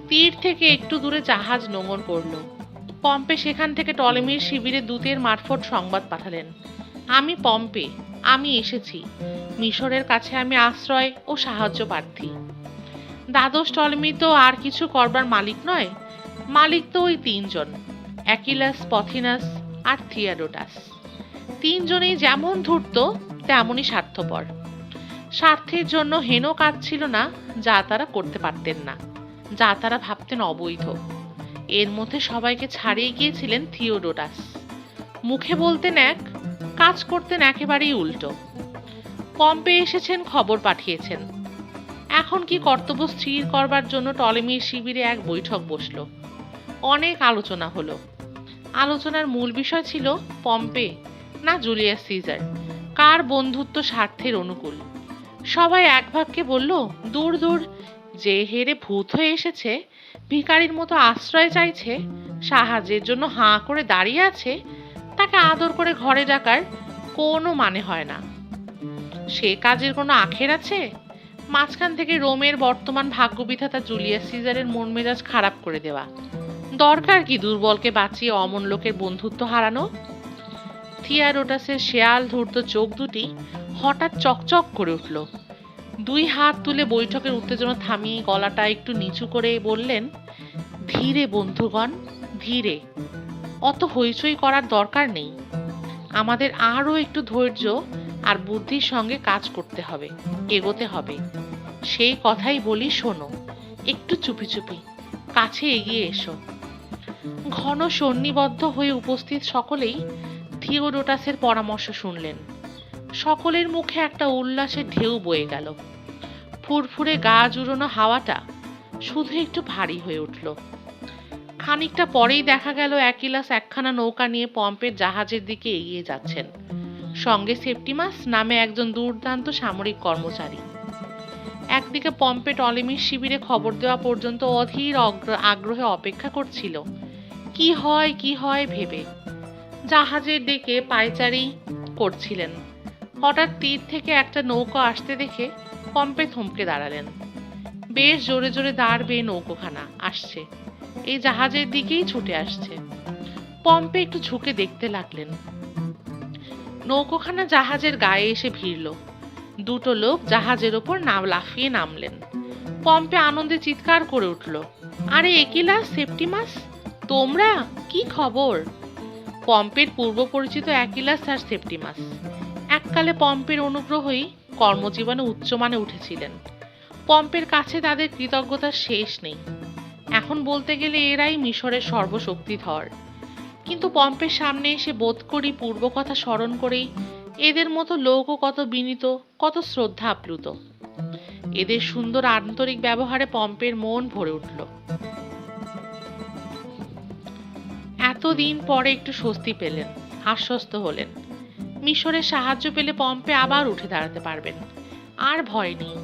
তীর থেকে একটু দূরে জাহাজ নোঙর করল। পম্পে সেখান থেকে টলেমির শিবিরে দূতের মারফত সংবাদ পাঠালেন, আমি পম্পে, আমি এসেছি। মিশরের কাছে আমি আশ্রয় ও সাহায্য প্রার্থী। দ্বাদশ টলেমি তো আর কিছু করবার মালিক নয়, মালিক তো ওই তিনজন, অ্যাকিলাস, পথিনাস আর থিয়াডোটাস। তিনজনেই যেমন ধূর্ত তেমনই স্বার্থপর। স্বার্থের জন্য হেন কাজ ছিল না যা তারা করতে পারতেন না, যা তারা ভাবতেন অবৈধ। এর মধ্যে সবাইকে ছাড়িয়ে গিয়েছিলেন থিওডোটাস। মুখে বলতেন এক, কাজ করতেন একেবারেই উল্টো। পম্পে এসেছেন, খবর পাঠিয়েছেন। এখন কি কর্তব্য স্থির করবার জন্য টলেমির শিবিরে এক বৈঠক বসল। অনেক আলোচনা হলো। আলোচনার মূল বিষয় ছিল পম্পে না জুলিয়াস সিজার, কার বন্ধুত্ব স্বার্থের অনুকূল। সবাই এক বাক্যে বলল, দূর দূর, যে হেরে ভূত হয়ে এসেছে, ভিখারির মতো আশ্রয় চাইছে, সাহায্যের জন্য হাঁ করে দাঁড়িয়ে আছে, তাকে আদর করে ঘরে ডাকার কোনো মানে হয় না। সে কাজের কোনো আখের আছে? মাঝখান থেকে রোমের বর্তমান ভাগ্যবিধাতা জুলিয়াস সিজারের মন মেজাজ খারাপ করে দেওয়া। দরকার কি দুর্বলকে বাঁচিয়ে অমন লোকের বন্ধুত্ব হারানো? থিয়াডোটাসের শেয়াল ধূর্ত চোখ দুটি হঠাৎ চকচক করে উঠল। দুই হাত তুলে বৈঠকের উত্তেজনা থামিয়ে গলাটা একটু নিচু করে বললেন, ধীরে বন্ধুগণ, ধীরে। অত হইচই করার দরকার নেই। আমাদের আরও একটু ধৈর্য আর বুদ্ধির সঙ্গে কাজ করতে হবে, এগোতে হবে। সেই কথাই বলি, শোনো। একটু চুপি চুপি কাছে এগিয়ে এসো। ঘন সন্নিবদ্ধ হয়ে উপস্থিত সকলেই থিওডোটাসের পরামর্শ শুনলেন। সকলের মুখে একটা উল্লাসের ঢেউ বয়ে গেল। ফুরফুরে গা জুড়োনো হাওয়াটা শুধু একটু ভারী হয়ে উঠল। খানিকটা পরেই দেখা গেল অ্যাকিলাস একখানা নৌকা নিয়ে পম্পের জাহাজের দিকে এগিয়ে যাচ্ছেন। সঙ্গে সেপ্টিমাস নামে একজন দুর্দান্ত সামরিক কর্মচারী। একদিকে পম্পে টলেমির শিবিরে খবর দেওয়া পর্যন্ত অধীর আগ্রহে অপেক্ষা করছিল, কি হয় ভেবে। জাহাজের দিকে পায়চারি করছিলেন। হঠাৎ তীর থেকে একটা নৌকা আসতে দেখে পম্পে থমকে দাঁড়ালেন। বেশ জোরে জোরে দাঁড় বেয়ে নৌকোখানা আসছে, এই জাহাজের দিকেই ছুটে আসছে। পম্পে একটু ঝুঁকে দেখতে লাগলেন। নৌকোখানা জাহাজের গায়ে এসে ভিড়ল। দুটো লোক জাহাজের ওপর লাফিয়ে নামলেন। পম্পে আনন্দে চিৎকার করে উঠল, আরে একিলাস, সেপ্টিমাস, তোমরা! কি খবর? পম্পের পূর্ব পরিচিত অ্যাকিলাস আর সেপ্টিমাস এককালে পম্পের অনুগ্রহই কর্মজীবনে উচ্চমানে উঠেছিলেন। পম্পের কাছে তাদের কৃতজ্ঞতার শেষ নেই। এখন বলতে গেলে এরাই মিশরের সর্বশক্তিধর। কিন্তু পম্পের সামনে এসে বোধ করি পূর্ব কথা স্মরণ করেই এদের মতো লোকও কত বিনীত, কত শ্রদ্ধা আপ্লুত। এদের সুন্দর আন্তরিক ব্যবহারে পম্পের মন ভরে উঠল। এতদিন পরে একটু স্বস্তি পেলেন, আশ্বস্ত হলেন। মিশরের সাহায্য পেলে পম্পে আবার উঠে দাঁড়াতে পারবেন। আর ভয় নেই।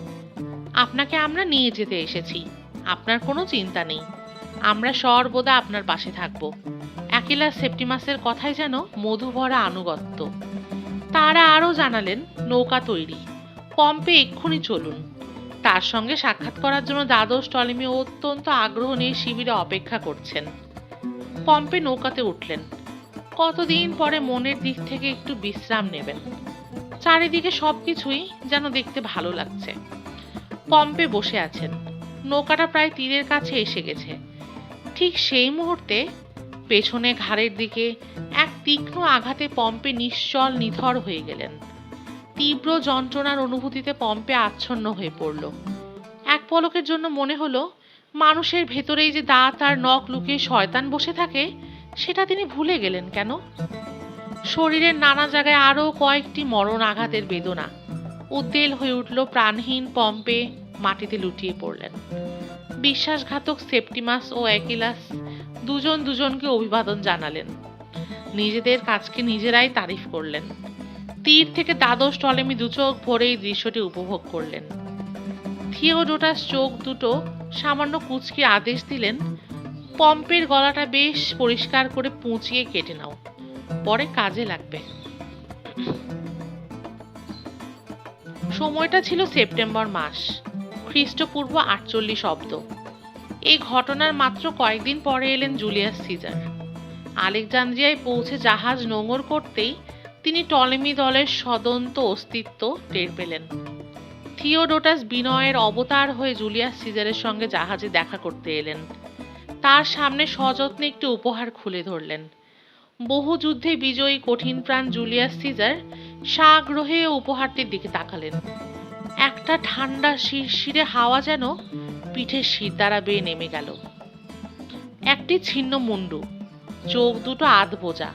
আপনাকে আমরা নিয়ে যেতে এসেছি, আপনার কোনো চিন্তা নেই। আমরা সর্বদা আপনার পাশে থাকব। অ্যাকিলাস সেপ্টিমাসের কথায় যেন মধু ভরা আনুগত্য। তারা আরও জানালেন, নৌকা তৈরি, পম্পে এক্ষুনি চলুন। তার সঙ্গে সাক্ষাৎ করার জন্য দ্বাদশ টলেমি অত্যন্ত আগ্রহ নিয়ে শিবিরে অপেক্ষা করছেন। পম্পে নৌকাতে উঠলেন। কতদিন পরে মনের দিক থেকে একটু বিশ্রাম নেবেন। চারিদিকে সবকিছুই যেন দেখতে ভালো লাগছে। পম্পে বসে আছেন। নৌকাটা প্রায় তীরের কাছে এসে গেছে। ঠিক সেই মুহূর্তে পেছনে ঘাড়ের দিকে এক তীক্ষ্ণ আঘাতে পম্পে নিশ্চল নিথর হয়ে গেলেন। তীব্র যন্ত্রণার অনুভূতিতে পম্পে আচ্ছন্ন হয়ে পড়ল। এক পলকের জন্য মনে হলো মানুষের ভেতরেই যে দাঁত আর নখ লুকিয়ে শয়তান বসে থাকে, সেটা তিনি ভুলে গেলেন কেন? শরীরের নানা জায়গায় আরো কয়েকটি মরণ আঘাতের বেদনা। উদ্বেল হয়ে উঠল প্রাণহীন পম্পে মাটিতে লুটিয়ে পড়লেন। বিশ্বাসঘাতক সেপ্টিমাস ও অ্যাকিলাস দুজন দুজনকে অভিবাদন জানালেন। নিজেদের কাজকে নিজেরাই তারিফ করলেন। তীর থেকে দ্বাদশ টলেমি দুচোখ ভরে এই দৃশ্যটি উপভোগ করলেন। থিওডোটাস চোখ দুটো সামান্য কুঁচকে আদেশ দিলেন, পম্পের গলাটা বেশ পরিষ্কার করে পুঁচিয়ে কেটে নাও, পরে কাজে লাগবে। সময়টা ছিল সেপ্টেম্বর মাস, খ্রিস্টপূর্ব 48 অব্দ। এই ঘটনার মাত্র কয়েকদিন পরে এলেন জুলিয়াস সিজার। আলেকজান্দ্রিয়ায় পৌঁছে জাহাজ নোঙর করতেই তিনি টলেমি দলের সদন্ত অস্তিত্ব টের পেলেন। থিওডোটাস বিনয়ের অবতার হয়ে জুলিয়াস সিজারের সঙ্গে জাহাজে দেখা করতে এলেন। তার সামনে সযত্নে একটি উপহার খুলে ধরলেন। বহু যুদ্ধে বিজয়ী কঠিন প্রাণ জুলিয়াস সিজার সাগ্রহে উপহারটির দিকে তাকালেন। একটা ঠান্ডা শিরশিরে হাওয়া যেন পিঠের শিরদাঁড়া বেয়ে নেমে গেল। একটি ছিন্ন মুন্ডু, চোখ দুটো আধ বোজা,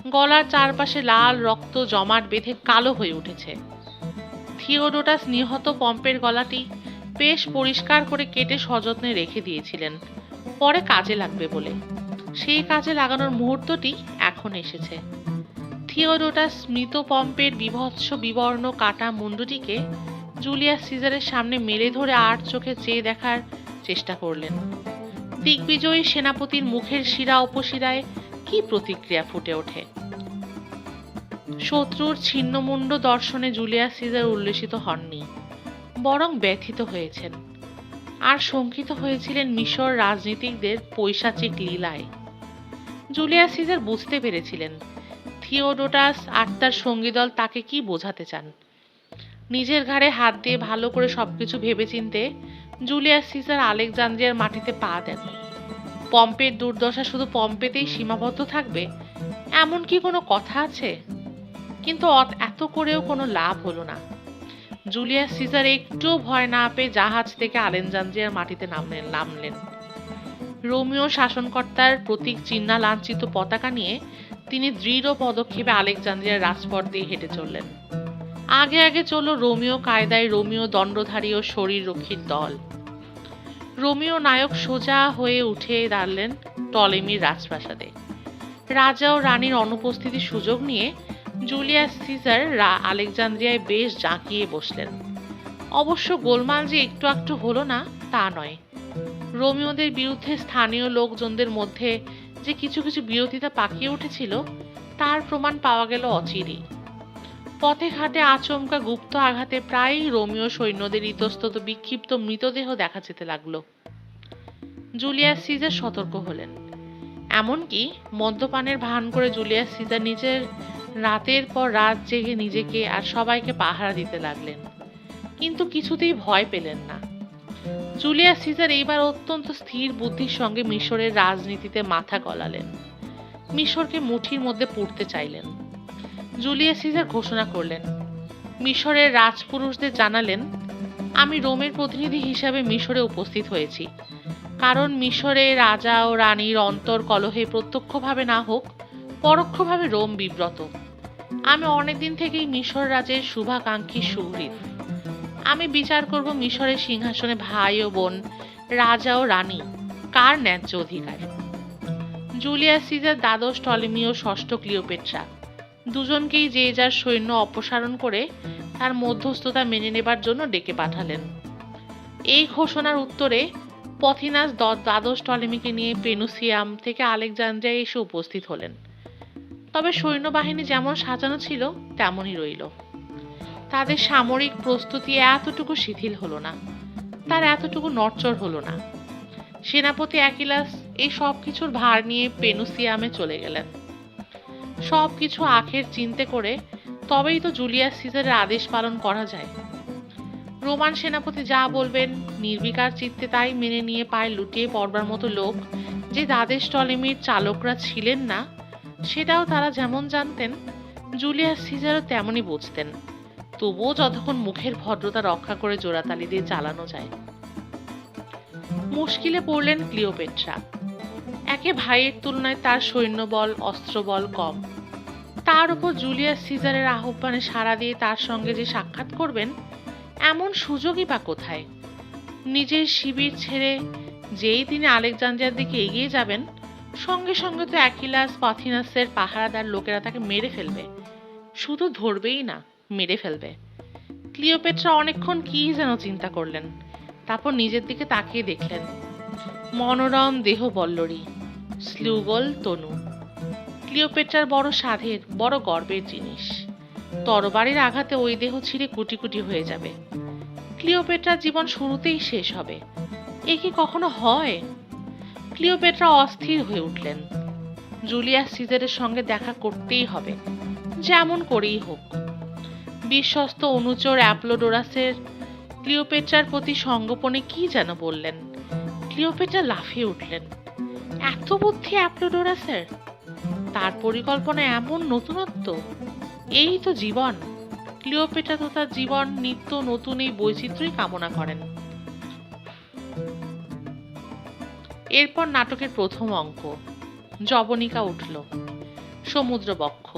গলার চারপাশে লাল রক্ত জমাট বেঁধে কালো হয়ে উঠেছে। থিওডোটাস নিহত পম্পের গলাটি বেশ পরিষ্কার করে কেটে সযত্নে রেখে দিয়েছিলেন, পরে কাজে লাগবে বলে। সেই কাজে লাগানোর মুহূর্তটি এখন এসেছে। থিওডোটাস মৃত পম্পের বিভৎস বিবর্ণ কাটা মুন্ডুটিকে জুলিয়াস সিজারের সামনে মেলে ধরে আর চোখে চেয়ে দেখার চেষ্টা করলেন। দিগ্বিজয়ী সেনাপতির মুখের শিরা উপশিরায় কি প্রতিক্রিয়া ফুটে ওঠে। শত্রুর ছিন্নমুণ্ড দর্শনে জুলিয়াস সিজার উল্লসিত হননি, বরং ব্যথিত হয়েছেন, আর শঙ্কিত হয়েছিলেন মিশর রাজনীতিকদের পৈশাচিক লীলায়। জুলিয়াস সিজার বুঝতে পেরেছিলেন থিওডোটাস আর তার সঙ্গীদল তাকে কি বোঝাতে চান। নিজের ঘাড়ে হাত দিয়ে ভালো করে সবকিছু ভেবেচিন্তে জুলিয়াস সিজার আলেকজান্দ্রিয়ার মাটিতে পা দেন। পম্পের দুর্দশা শুধু পম্পেতেই সীমাবদ্ধ থাকবে এমন কি কোনো কথা আছে? কিন্তু এত করেও কোনো লাভ হলো না। জুলিয়াস সিজার একটুও ভয় না পেয়ে জাহাজ থেকে আলেকজান্দ্রিয়ার মাটিতে নামলেন। রোমিও শাসনকর্তার প্রতীক চিহ্ন লাঞ্ছিত পতাকা নিয়ে তিনি দৃঢ় পদক্ষেপে আলেকজান্দ্রিয়ার রাজপথ দিয়ে হেঁটে চললেন। আগে আগে চলল রোমিও কায়দায় রোমিও দণ্ডধারী ও শরীর রক্ষীর দল। রোমিও নায়ক সোজা হয়ে উঠে দাঁড়ালেন টলেমির রাজপ্রাসাদে। রাজা ও রানীর অনুপস্থিতির সুযোগ নিয়ে জুলিয়াস সিজার আলেকজান্দ্রিয়ায় বেশ জাঁকিয়ে বসলেন। অবশ্য গোলমাল যে একটু একটু হলো না তা নয়। রোমিওদের বিরুদ্ধে স্থানীয় লোকজনদের মধ্যে যে কিছু কিছু বিরোধিতা পাকিয়ে উঠেছিল তার প্রমাণ পাওয়া গেল অচিরেই। পথে ঘাটে আচমকা গুপ্ত আঘাতে প্রায়ই রোমিও সৈন্যদের ইতস্তত বিক্ষিপ্ত মৃতদেহ দেখা যেতে লাগলো। জুলিয়াস সিজার সতর্ক হলেন। এমনকি মদ্যপানের ভান করে জুলিয়াস সিজার নিজের রাতের পর রাত জেগে নিজেকে আর সবাইকে পাহারা দিতে লাগলেন, কিন্তু কিছুতেই ভয় পেলেন না। জুলিয়াস সিজার এইবার অত্যন্ত স্থির বুদ্ধির সঙ্গে মিশরের রাজনীতিতে মাথা গলালেন। মিশরকে মুঠির মধ্যে পুড়তে চাইলেন। জুলিয়াস সিজার ঘোষণা করলেন, মিশরের রাজপুরুষদের জানালেন, আমি রোমের প্রতিনিধি হিসাবে মিশরে উপস্থিত হয়েছি, কারণ মিশরে রাজা ও রানীর অন্তর কলহে প্রত্যক্ষভাবে না হোক পরোক্ষভাবে রোম বিব্রত। আমি অনেকদিন থেকেই মিশর রাজের শুভাকাঙ্ক্ষী সুহৃদ। আমি বিচার করব মিশরের সিংহাসনে ভাই ও বোন, রাজা ও রানী কার ন্যায্য অধিকার। জুলিয়াস সিজার দ্বাদশ টলেমি ও ষষ্ঠ ক্লিওপেট্রা দুজনকেই যে যার সৈন্য অপসারণ করে তার মধ্যস্থতা মেনে নেবার জন্য ডেকে পাঠালেন। এই ঘোষণার উত্তরে পথিনাস দ্বাদশ টলেমিকে নিয়ে পেনুসিয়াম থেকে আলেকজান্দ্রিয়ায় এসে উপস্থিত হলেন। তবে সৈন্যবাহিনী যেমন সাজানো ছিল তেমনই রইল। তাদের সামরিক প্রস্তুতি এতটুকু শিথিল হলো না, তার এতটুকু নড়চড় হলো না। সেনাপতি অ্যাকিলাস এই সব কিছুর ভার নিয়ে পেনুসিয়ামে চলে গেলেন। সবকিছু আখের চিন্তে করে তবেই তো জুলিয়াস সিজারের আদেশ পালন করা যায়। রোমান সেনাপতি যা বলবেন নির্বিকার চিত্তে তাই মেনে নিয়ে পায়ে লুটিয়ে পড়বার মতো লোক যে দ্বাদশ টলেমির চালকরা ছিলেন না, সেটাও তারা যেমন জানতেন জুলিয়াস সিজারও তেমনই বুঝতেন। তবুও যতক্ষণ মুখের ভদ্রতা রক্ষা করে জোড়াতালি দিয়ে চালানো যায়। মুশকিলে পড়লেন ক্লিওপেট্রা। একে ভাইয়ের তুলনায় তার সৈন্যবল অস্ত্রবল কম, তার উপর জুলিয়াস সিজারের আহ্বানে সাড়া দিয়ে তার সঙ্গে যে সাক্ষাৎ করবেন এমন সুযোগই বা কোথায়। নিজের শিবির ছেড়ে যেই তিনি আলেকজান্দ্রিয়ার দিকে এগিয়ে যাবেন, সঙ্গে সঙ্গে তো অ্যাকিলাস পথিনাসের পাহারাদার লোকেরা তাকে মেরে ফেলবে। শুধু ধরবেই না, মেরে ফেলবে। ক্লিওপেট্রা অনেকক্ষণ কি যেন চিন্তা করলেন, তারপর নিজের দিকে তাকিয়ে দেখলেন মনোরম দেহ বল্লরী, স্লুগল তনু। ক্লিওপেট্রার বড় সাধের, বড় গর্বের জিনিস। তরবারির আঘাতে ওই দেহ ছিঁড়ে কুটি কুটি হয়ে যাবে। ক্লিওপেট্রার জীবন শুরুতেই শেষ হবে। এ কি কখনো হয়? ক্লিওপেট্রা অস্থির হয়ে উঠলেন। জুলিয়াস সিজারের সঙ্গে দেখা করতেই হবে, যেমন করেই হোক। বিশ্বস্ত অনুচর অ্যাপলোডোরাসের ক্লিওপেট্রার প্রতি সঙ্গোপনে কি যেন বললেন। ক্লিওপেট্রা লাফিয়ে উঠলেন। এত বুদ্ধি অ্যাপলোডোরাসের! তার পরিকল্পনা এমন নতুনত্ব! এই তো জীবন। ক্লিওপেট্রা তো তার জীবন নিত্য নতুন এই বৈচিত্র্যই কামনা করেন। এরপর নাটকের প্রথম অঙ্ক। জবনিকা উঠল। সমুদ্রবক্ষ।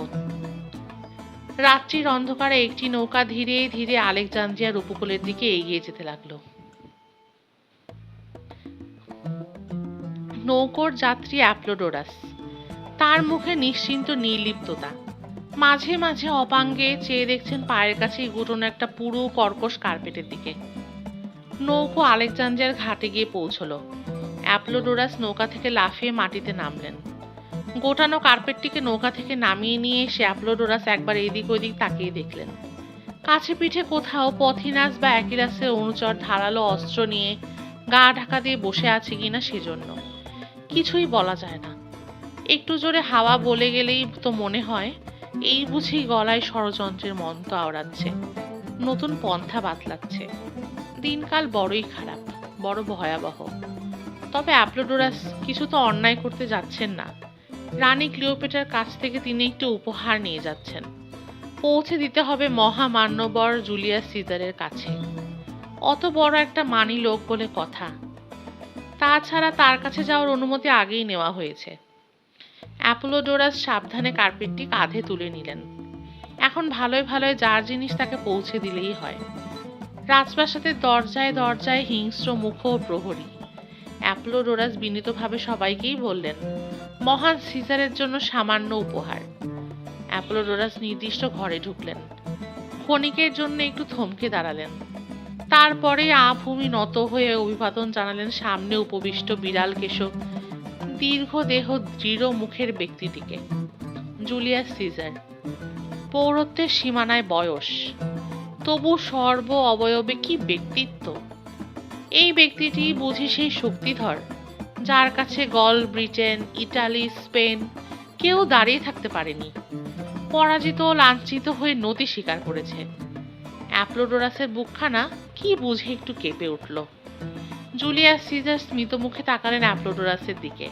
রাত্রির অন্ধকারে একটি নৌকা ধীরে ধীরে আলেকজান্দ্রিয়ার উপকূলের দিকে এগিয়ে যেতে লাগলো। নৌকোর যাত্রী অ্যাপলোডোরাস। তার মুখে নিশ্চিন্ত নির্লিপ্ততা। মাঝে মাঝে অপাঙ্গে চেয়ে দেখছেন পায়ের কাছে গুটানো একটা পুরো কর্কশ কার্পেটের দিকে। নৌকো আলেকজান্দ্রিয়ার ঘাটে গিয়ে পৌঁছলো। অ্যাপোলোডোরাস নৌকা থেকে লাফিয়ে মাটিতে নামলেন। গোটানো কার্পেটটিকে নৌকা থেকে নামিয়ে নিয়ে এসে অ্যাপোলোডোরাস একবার এদিক ওদিক তাকিয়ে দেখলেন। কাছে পিঠে কোথাও পথিনাস বা অ্যাকিলাসের অনুচর ধারালো অস্ত্র নিয়ে গা ঢাকা দিয়ে বসে আছে কিনা সেজন্য কিছুই বলা যায় না। একটু জোরে হাওয়া বলে গেলেই তো মনে হয় এই বুঝি গলায় ষড়যন্ত্রের মন্ত্র আওড়াচ্ছে, নতুন পন্থা বাতলাচ্ছে। দিনকাল বড়ই খারাপ, বড় ভয়াবহ। তবে অ্যাপোলোডোরাস কিছু তো অন্যায় করতে যাচ্ছেন না। রানী ক্লিওপেট্রার কাছ থেকে তিনি একটি উপহার নিয়ে যাচ্ছেন, পৌঁছে দিতে হবে মহামান্যবর জুলিয়াস সিজারের কাছে। অত বড় একটা মানি লোক বলে কথা। তাছাড়া তার কাছে যাওয়ার অনুমতি আগেই নেওয়া হয়েছে। অ্যাপোলোডোরাস সাবধানে কার্পেটটি কাঁধে তুলে নিলেন। এখন ভালোই ভালোই যার জিনিস তাকে পৌঁছে দিলেই হয়। রাজপ্রাসাদের দরজায় দরজায় হিংস্র মুখ ও প্রহরী। অ্যাপোলোডোরাস বিনীতভাবে সবাইকেই বললেন, মহান সিজারের জন্য সামান্য উপহার। অ্যাপোলোডোরাস নির্দিষ্ট ঘরে ঢুকলেন। ক্ষণিকের জন্য একটু থমকে দাঁড়ালেন। তারপরে আভূমি নত হয়ে অভিবাদন জানালেন সামনে উপবিষ্ট বিড়াল কেশব দীর্ঘ দেহ দৃঢ় মুখের ব্যক্তিটিকে। জুলিয়াস সিজার, পৌরত্বের সীমানায় বয়স, তবু সর্ব অবয়বে কি ব্যক্তিত্ব! এই ব্যক্তিটি বুঝি সেই শক্তিধর যার কাছে গল ব্রিটেন, ইটালি, স্পেন কেউ দাঁড়িয়ে থাকতে পারেনি। পরাজিত ও লাঞ্ছিত হয়ে নতি স্বীকার করেছে। অ্যাপোলোডোরাসের বুকখানা কি বুঝে একটু কেঁপে উঠল। জুলিয়াস সিজার স্মিত মুখে তাকালেন অ্যাপোলোডোরাসের দিকে।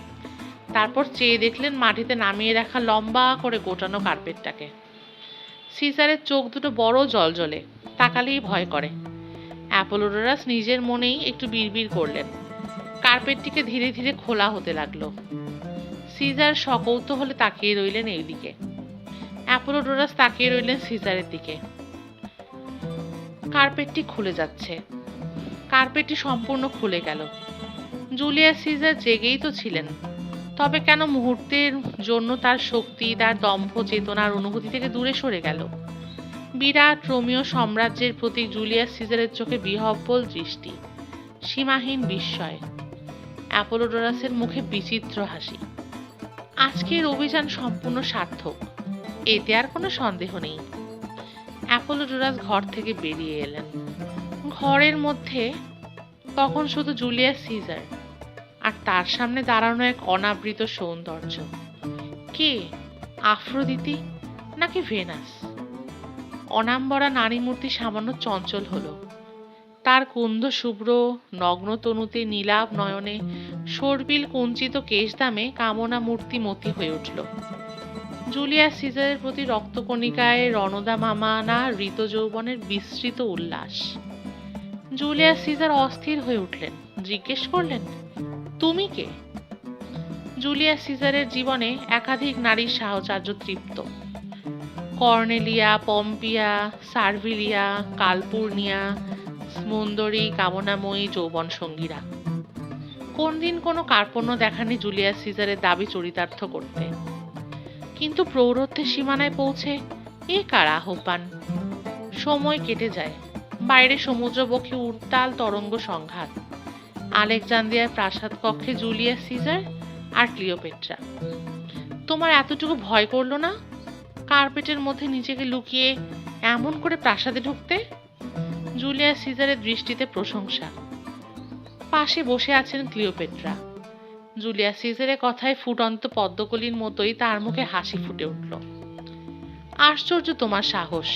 তারপর চেয়ে দেখলেন মাটিতে নামিয়ে রাখা লম্বা করে গোটানো কার্পেটটাকে। সিজারের চোখ দুটো বড় জ্বলজ্বলে, তাকালেই ভয় করে। অ্যাপোলোডোরাস নিজের মনেই একটু বিড়বিড় করলেন। কার্পেটটিকে ধীরে ধীরে খোলা হতে লাগলো। সিজার সকৌতূহলে তাকিয়ে রইলেন এই দিকে। অ্যাপোলোডোরাস তাকিয়ে রইলেন সিজারের দিকে। কার্পেটটি খুলে যাচ্ছে। কার্পেটটি সম্পূর্ণ খুলে গেল। জুলিয়াস সিজার জেগেই তো ছিলেন, তবে কেন মুহূর্তের জন্য তার শক্তি, তার দম্ভ, চেতনার অনুভূতি থেকে দূরে সরে গেল। বিরাট রোমীয় সাম্রাজ্যের প্রতি জুলিয়াস সিজারের চোখে বিহ্বল দৃষ্টি, সীমাহীন বিস্ময়। অ্যাপোলোডোরাসের মুখে বিচিত্র হাসি। আজকের অভিযান সম্পূর্ণ সার্থক, এতে আর কোনো সন্দেহ নেই। অ্যাপোলোডোরাস ঘর থেকে বেরিয়ে এলেন। ঘরের মধ্যে তখন শুধু জুলিয়াস সিজার আর তার সামনে দাঁড়ানো এক অনাবৃত সৌন্দর্য। কে? আফ্রোদিতি নাকি ভেনাস? অনাম্বরা নারী মূর্তি সামান্য চঞ্চল হলো। তার কুন্দ শুভ্র নগ্ন তনুতে নীলাভ নয়নে সর্বিল কুঞ্চিত কেশদামে কামনা মূর্তি মতি হয়ে উঠল। জুলিয়াস সিজারের প্রতি রক্তকণিকায় রণদা মামানা ঋত যৌবনের বিস্তৃত উল্লাস। জুলিয়াস সিজার অস্থির হয়ে উঠলেন, জিজ্ঞেস করলেন, তুমি কে? জুলিয়াস সিজারের জীবনে একাধিক নারীর সাহচর্য তৃপ্ত। কর্নেলিয়া, পম্পিয়া, সার্ভিলিয়া, কালপুর্নিয়া, স্মুন্দরী, কামনাময়ী যৌবন সঙ্গীরা। কোন দিন কোনো কার্পণ্য দেখানি জুলিয়াস সিজারের দাবি চরিতার্থ করতে। কিন্তু প্রৌঢ়ত্বের সীমানায় পৌঁছে এ কার আহ্বান? সময় কেটে যায়। বাইরে সমুদ্রবক্ষে উত্তাল তরঙ্গ সংঘাত। আলেকজান্দ্রিয়ার প্রাসাদ কক্ষে জুলিয়াস সিজার আর ক্লিওপেট্রা। তোমার এতটুকু ভয় করলো না কার্পেটের মধ্যে নিজেকে লুকিয়ে এমন করে প্রাসাদে ঢুকতে? জুলিয়াস সিজারের দৃষ্টিতে প্রশংসা। পাশে বসে আছেন ক্লিওপেট্রা। জুলিয়াস সিজারের কথায় ফুটন্ত পদ্মকলির মতোই তার মুখে হাসি ফুটে উঠল। আশ্চর্য তোমার সাহস,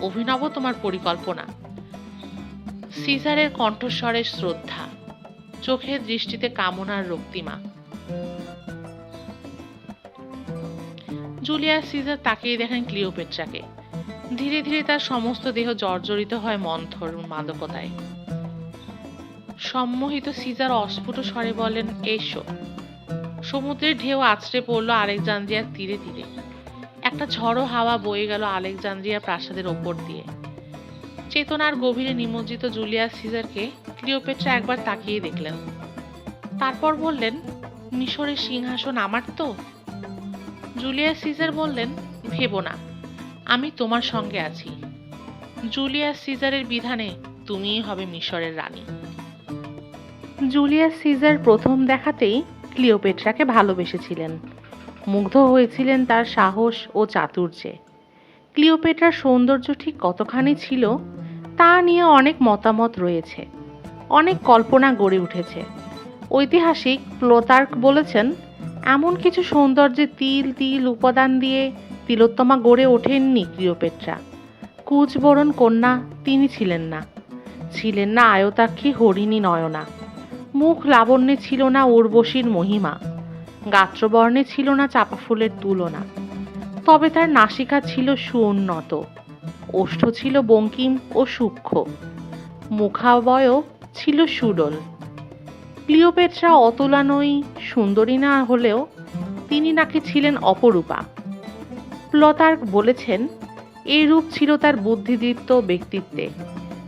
অভিনব তোমার পরিকল্পনা। সিজারের কণ্ঠস্বরে শ্রদ্ধা, চোখের দৃষ্টিতে কামনার রক্তিমা। জুলিয়াস সিজার তাকিয়ে দেখেন ক্লিওপেট্রাকে। ধীরে ধীরে তার সমস্ত দেহ জর্জরিত হয় মন্থর মাদকতায়। সম্মোহিত সিজার অস্ফুট স্বরে বলেন, এসো। সমুদ্রের ঢেউ আছড়ে পড়ল আলেকজান্দ্রিয়ার তীরে তীরে। একটা ঝড়ো হাওয়া বয়ে গেল আলেকজান্দ্রিয়া প্রাসাদের ওপর দিয়ে। চেতনার গভীরে নিমজ্জিত জুলিয়াস সিজারকে ক্লিওপেট্রা একবার তাকিয়ে দেখলেন। তারপর বললেন, মিশরের সিংহাসন আমার তো? জুলিয়াস সিজার বললেন, ভেবো না, আমি তোমার সঙ্গে আছি। জুলিয়াস সিজারের বিধানে তুমিই হবে মিশরের রানী। জুলিয়াস সিজার প্রথম দেখাতেই ক্লিওপেট্রাকে ভালোবেসেছিলেন। মুগ্ধ হয়েছিলেন তার সাহস ও চাতুর্যে। ক্লিওপেট্রার সৌন্দর্য ঠিক কতখানি ছিল তা নিয়ে অনেক মতামত রয়েছে, অনেক কল্পনা গড়ে উঠেছে। ঐতিহাসিক প্লুতার্ক বলেছেন, এমন কিছু সৌন্দর্যে তিল তিল উপাদান দিয়ে তিলোত্তমা গড়ে ওঠেননি ক্লিওপেট্রা। কুচবরণ কন্যা তিনি ছিলেন না। ছিলেন না আয়তাক্ষী হরিণী নয়না। মুখ লাবণ্যে ছিল না উর্বশীর মহিমা। গাত্রবর্ণে ছিল না চাপা ফুলের তুলনা। তবে তার নাসিকা ছিল সুউন্নত, ওষ্ঠ ছিল বঙ্কিম ও সূক্ষ্ম, মুখাবয়ব ছিল সুডল। ক্লিওপেট্রা অতুলনীয় সুন্দরী না হলেও তিনি নাকি ছিলেন অপরূপা। প্লুতার্ক বলেছেন, এই রূপ ছিল তার বুদ্ধিদীপ্ত ব্যক্তিত্বে,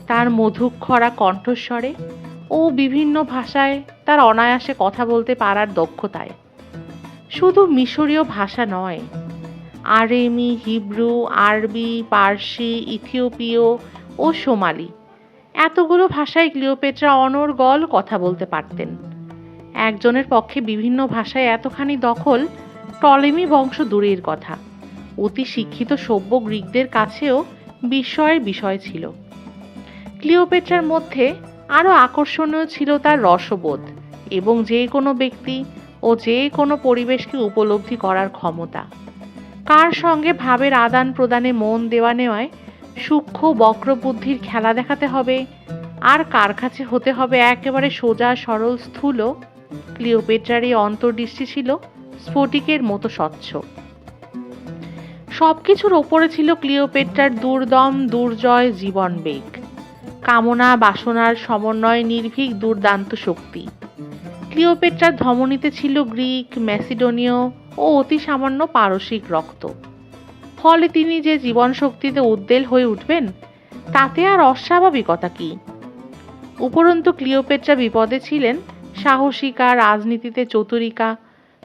তার মধুক্ষরা কণ্ঠস্বরে ও বিভিন্ন ভাষায় তার অনায়াসে কথা বলতে পারার দক্ষতায়। শুধু মিশরীয় ভাষা নয়, আরেমি, হিব্রু, আরবি, পার্সি, ইথিওপীয় ও সোমালি, এতগুলো ভাষায় ক্লিওপেট্রা অনর্গল কথা বলতে পারতেন। একজনের পক্ষে বিভিন্ন ভাষায় এতখানি দখল টলেমি বংশ দূরের কথা, অতি শিক্ষিত সভ্য গ্রিকদের কাছেও বিস্ময়ের বিষয় ছিল। ক্লিওপেট্রার মধ্যে আরও আকর্ষণীয় ছিল তার রসবোধ এবং যে কোনো ব্যক্তি ও যে কোনো পরিবেশকে উপলব্ধি করার ক্ষমতা। কার সঙ্গে ভাবের আদান প্রদানে মন দেওয়া নেওয়ায় সূক্ষ্ম বক্রবুদ্ধির খেলা দেখাতে হবে আর কার কাছে হতে হবে একেবারে সোজা সরল স্থূল, ক্লিওপেট্রার এই অন্তর্দৃষ্টি ছিল স্ফটিকের মতো স্বচ্ছ। সবকিছুর ওপরে ছিল ক্লিওপেট্রার দুর্দম দুর্জয় জীবন বেগ, কামনা বাসনার সমন্বয় নির্ভীক দুর্দান্ত শক্তি। ক্লিওপেট্রার ধমনীতে ছিল গ্রিক, ম্যাসিডোনীয় ও অতি সামান্য পারসিক রক্ত। ফলে তিনি যে জীবন শক্তিতে উদ্বেল হয়ে উঠবেন তাতে আর অস্বাভাবিকতা কি? উপরন্তু ক্লিওপেট্রা বিপদে ছিলেন সাহসিকা, রাজনীতিতে চতুরিকা,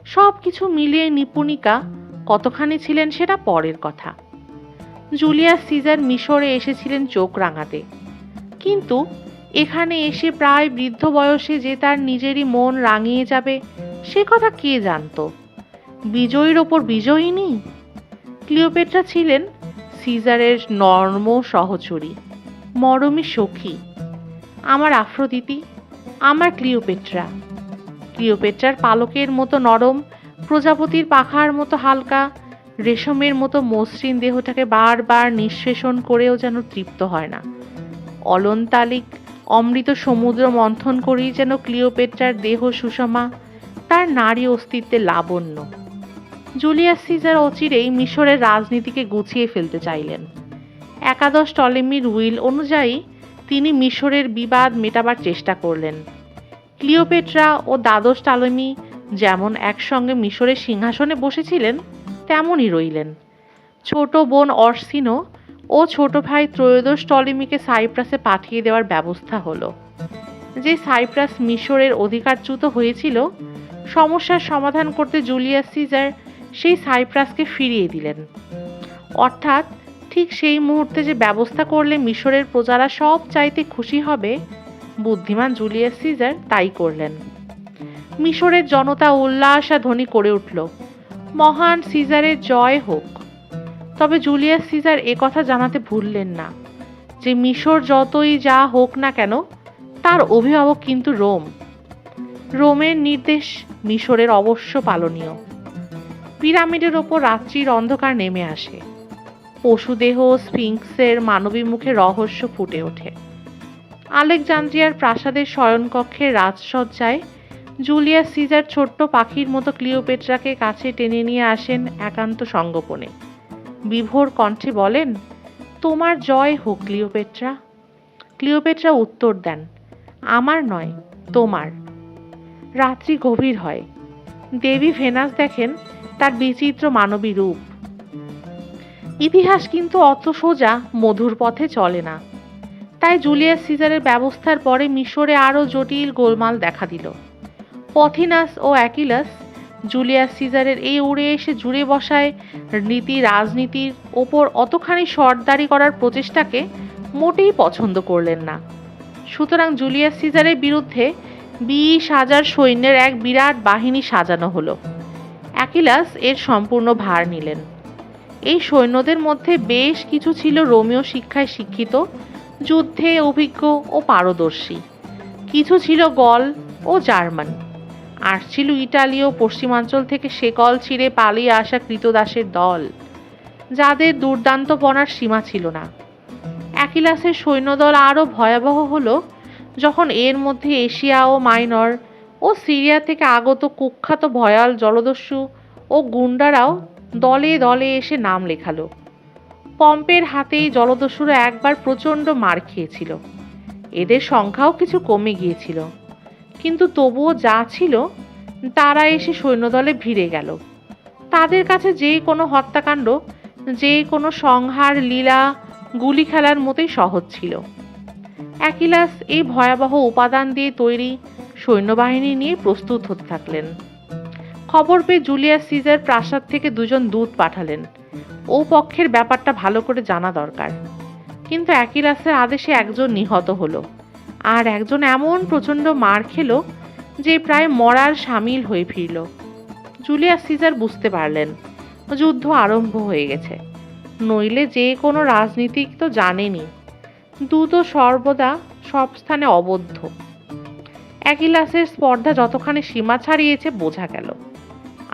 সব কিছু মিলিয়ে নিপুণিকা কতখানি ছিলেন সেটা পরের কথা। জুলিয়াস সিজার মিশরে এসেছিলেন চোখ রাঙাতে, কিন্তু এখানে এসে প্রায় বৃদ্ধ বয়সে যে তার নিজেরই মন রাঙিয়ে যাবে সে কথা কে জানত? বিজয়ীর ওপর বিজয়িনী। ক্লিওপেট্রা ছিলেন সিজারের নর্ম সহচরী, মরমী সখী। আমার আফ্রোদিতি, আমার ক্লিওপেট্রা। ক্লিওপেট্রার পালকের মতো নরম, প্রজাপতির পাখার মতো হালকা, রেশমের মতো মসৃণ দেহটাকে বারবার নিঃশেষণ করেও যেন তৃপ্ত হয় না। অলন্তালিক অমৃত সমুদ্র মন্থন করেই যেন ক্লিওপেট্রার দেহ সুষমা, তার নারী অস্তিত্বের লাবণ্য। জুলিয়াস সিজার অচিরেই মিশরের রাজনীতিকে গুছিয়ে ফেলতে চাইলেন। একাদশ টলেমির উইল অনুযায়ী তিনি মিশরের বিবাদ মেটাবার চেষ্টা করলেন। ক্লিওপেট্রা ও দ্বাদশ টলেমি যেমন একসঙ্গে মিশরের সিংহাসনে বসেছিলেন তেমনই রইলেন। ছোট বোন অর্সিনো ও ছোট ভাই ত্রয়োদশ টলেমিকে সাইপ্রাসে পাঠিয়ে দেওয়ার ব্যবস্থা হলো। যে সাইপ্রাস মিশরের অধিকারচ্যুত হয়েছিল, সমস্যার সমাধান করতে জুলিয়াস সিজার সেই সাইপ্রাসকে ফিরিয়ে দিলেন। অর্থাৎ ঠিক সেই মুহূর্তে যে ব্যবস্থা করলে মিশরের প্রজারা সব চাইতে খুশি হবে, বুদ্ধিমান জুলিয়াস সিজার তাই করলেন। মিশরের জনতা উল্লাসধ্বনি করে উঠল, মহান সিজারের জয় হোক। তবে জুলিয়াস সিজার একথা জানাতে ভুললেন না যে মিশর যতই যা হোক না কেন তার অভিভাবক কিন্তু রোম। রোমের নির্দেশ মিশরের অবশ্য পালনীয়। পিরামিডের ওপর রাত্রির অন্ধকার নেমে আসে। পশুদেহ স্ফিংক্সের মানবী মুখে রহস্য ফুটে ওঠে। আলেকজান্দ্রিয়ার প্রাসাদের শয়নকক্ষের রাজসজ্জায় জুলিয়াস সিজার ছোট্ট পাখির মতো ক্লিওপেট্রাকে কাছে টেনে নিয়ে আসেন একান্ত সঙ্গোপনে। বিভোর কণ্ঠে বলেন, তোমার জয় হোক ক্লিওপেট্রা। ক্লিওপেট্রা উত্তর দেন, আমার নয়, তোমার। রাত্রি গভীর হয়। দেবী ভেনাস দেখেন তার বিচিত্র মানবী রূপ। ইতিহাস কিন্তু অত সোজা মধুর পথে চলে না। তাই জুলিয়াস সিজারের ব্যবস্থার পরে মিশরে আরও জটিল গোলমাল দেখা দিল। পথিনাস ও অ্যাকিলাস জুলিয়াস সিজারের এই উড়ে এসে জুড়ে বসায় রাজনীতির ওপর অতখানি সর্দারি করার প্রচেষ্টাকে মোটেই পছন্দ করলেন না। সুতরাং জুলিয়াস সিজারের বিরুদ্ধে 20,000 সৈন্যের এক বিরাট বাহিনী সাজানো হলো। অ্যাকিলাস এর সম্পূর্ণ ভার নিলেন। এই সৈন্যদের মধ্যে বেশ কিছু ছিল রোমীয় শিক্ষায় শিক্ষিত, যুদ্ধে অভিজ্ঞ ও পারদর্শী। কিছু ছিল গল ও জার্মান, আর ছিল ইটালীয় পশ্চিমাঞ্চল থেকে শেকল ছিঁড়ে পালিয়ে আসা কৃতদাসের দল, যাদের দুর্দান্তপনার সীমা ছিল না। অ্যাকিলাসের সৈন্যদল আরও ভয়াবহ হলো যখন এর মধ্যে এশিয়া ও মাইনর ও সিরিয়া থেকে আগত কুখ্যাত ভয়াল জলদস্যু ও গুন্ডারাও দলে দলে এসে নাম লেখালো। পম্পের হাতেই জলদস্যুরা একবার প্রচণ্ড মার খেয়েছিল। এদের সংখ্যাও কিছু কমে গিয়েছিল, কিন্তু তবুও যা ছিল তারা এসে সৈন্যদলে ভিড়ে গেল। তাদের কাছে যে কোনো হত্যাকাণ্ড, যে কোনো সংহার লীলা গুলি খেলার মতোই সহজ ছিল। অ্যাকিলাস এই ভয়াবহ উপাদান দিয়ে তৈরি সৈন্যবাহিনী নিয়ে প্রস্তুত হতে থাকলেন। খবর পেয়ে জুলিয়াস সিজার প্রাসাদ থেকে 2 দূত পাঠালেন। ও পক্ষের ব্যাপারটা ভালো করে জানা দরকার। কিন্তু অ্যাকিলাসের আদেশে একজন নিহত হলো, আর একজন এমন প্রচণ্ড মার খেলো যে প্রায় মরার সামিল হয়ে ফিরল। জুলিয়াস সিজার বুঝতে পারলেন যুদ্ধ আরম্ভ হয়ে গেছে। নইলে যে কোনো রাজনীতিক তো জানেনই, দূত সর্বদা সব স্থানে অবদ্ধ। অ্যাকিলাসের স্পর্ধা যতখানি সীমা ছাড়িয়েছে বোঝা গেল।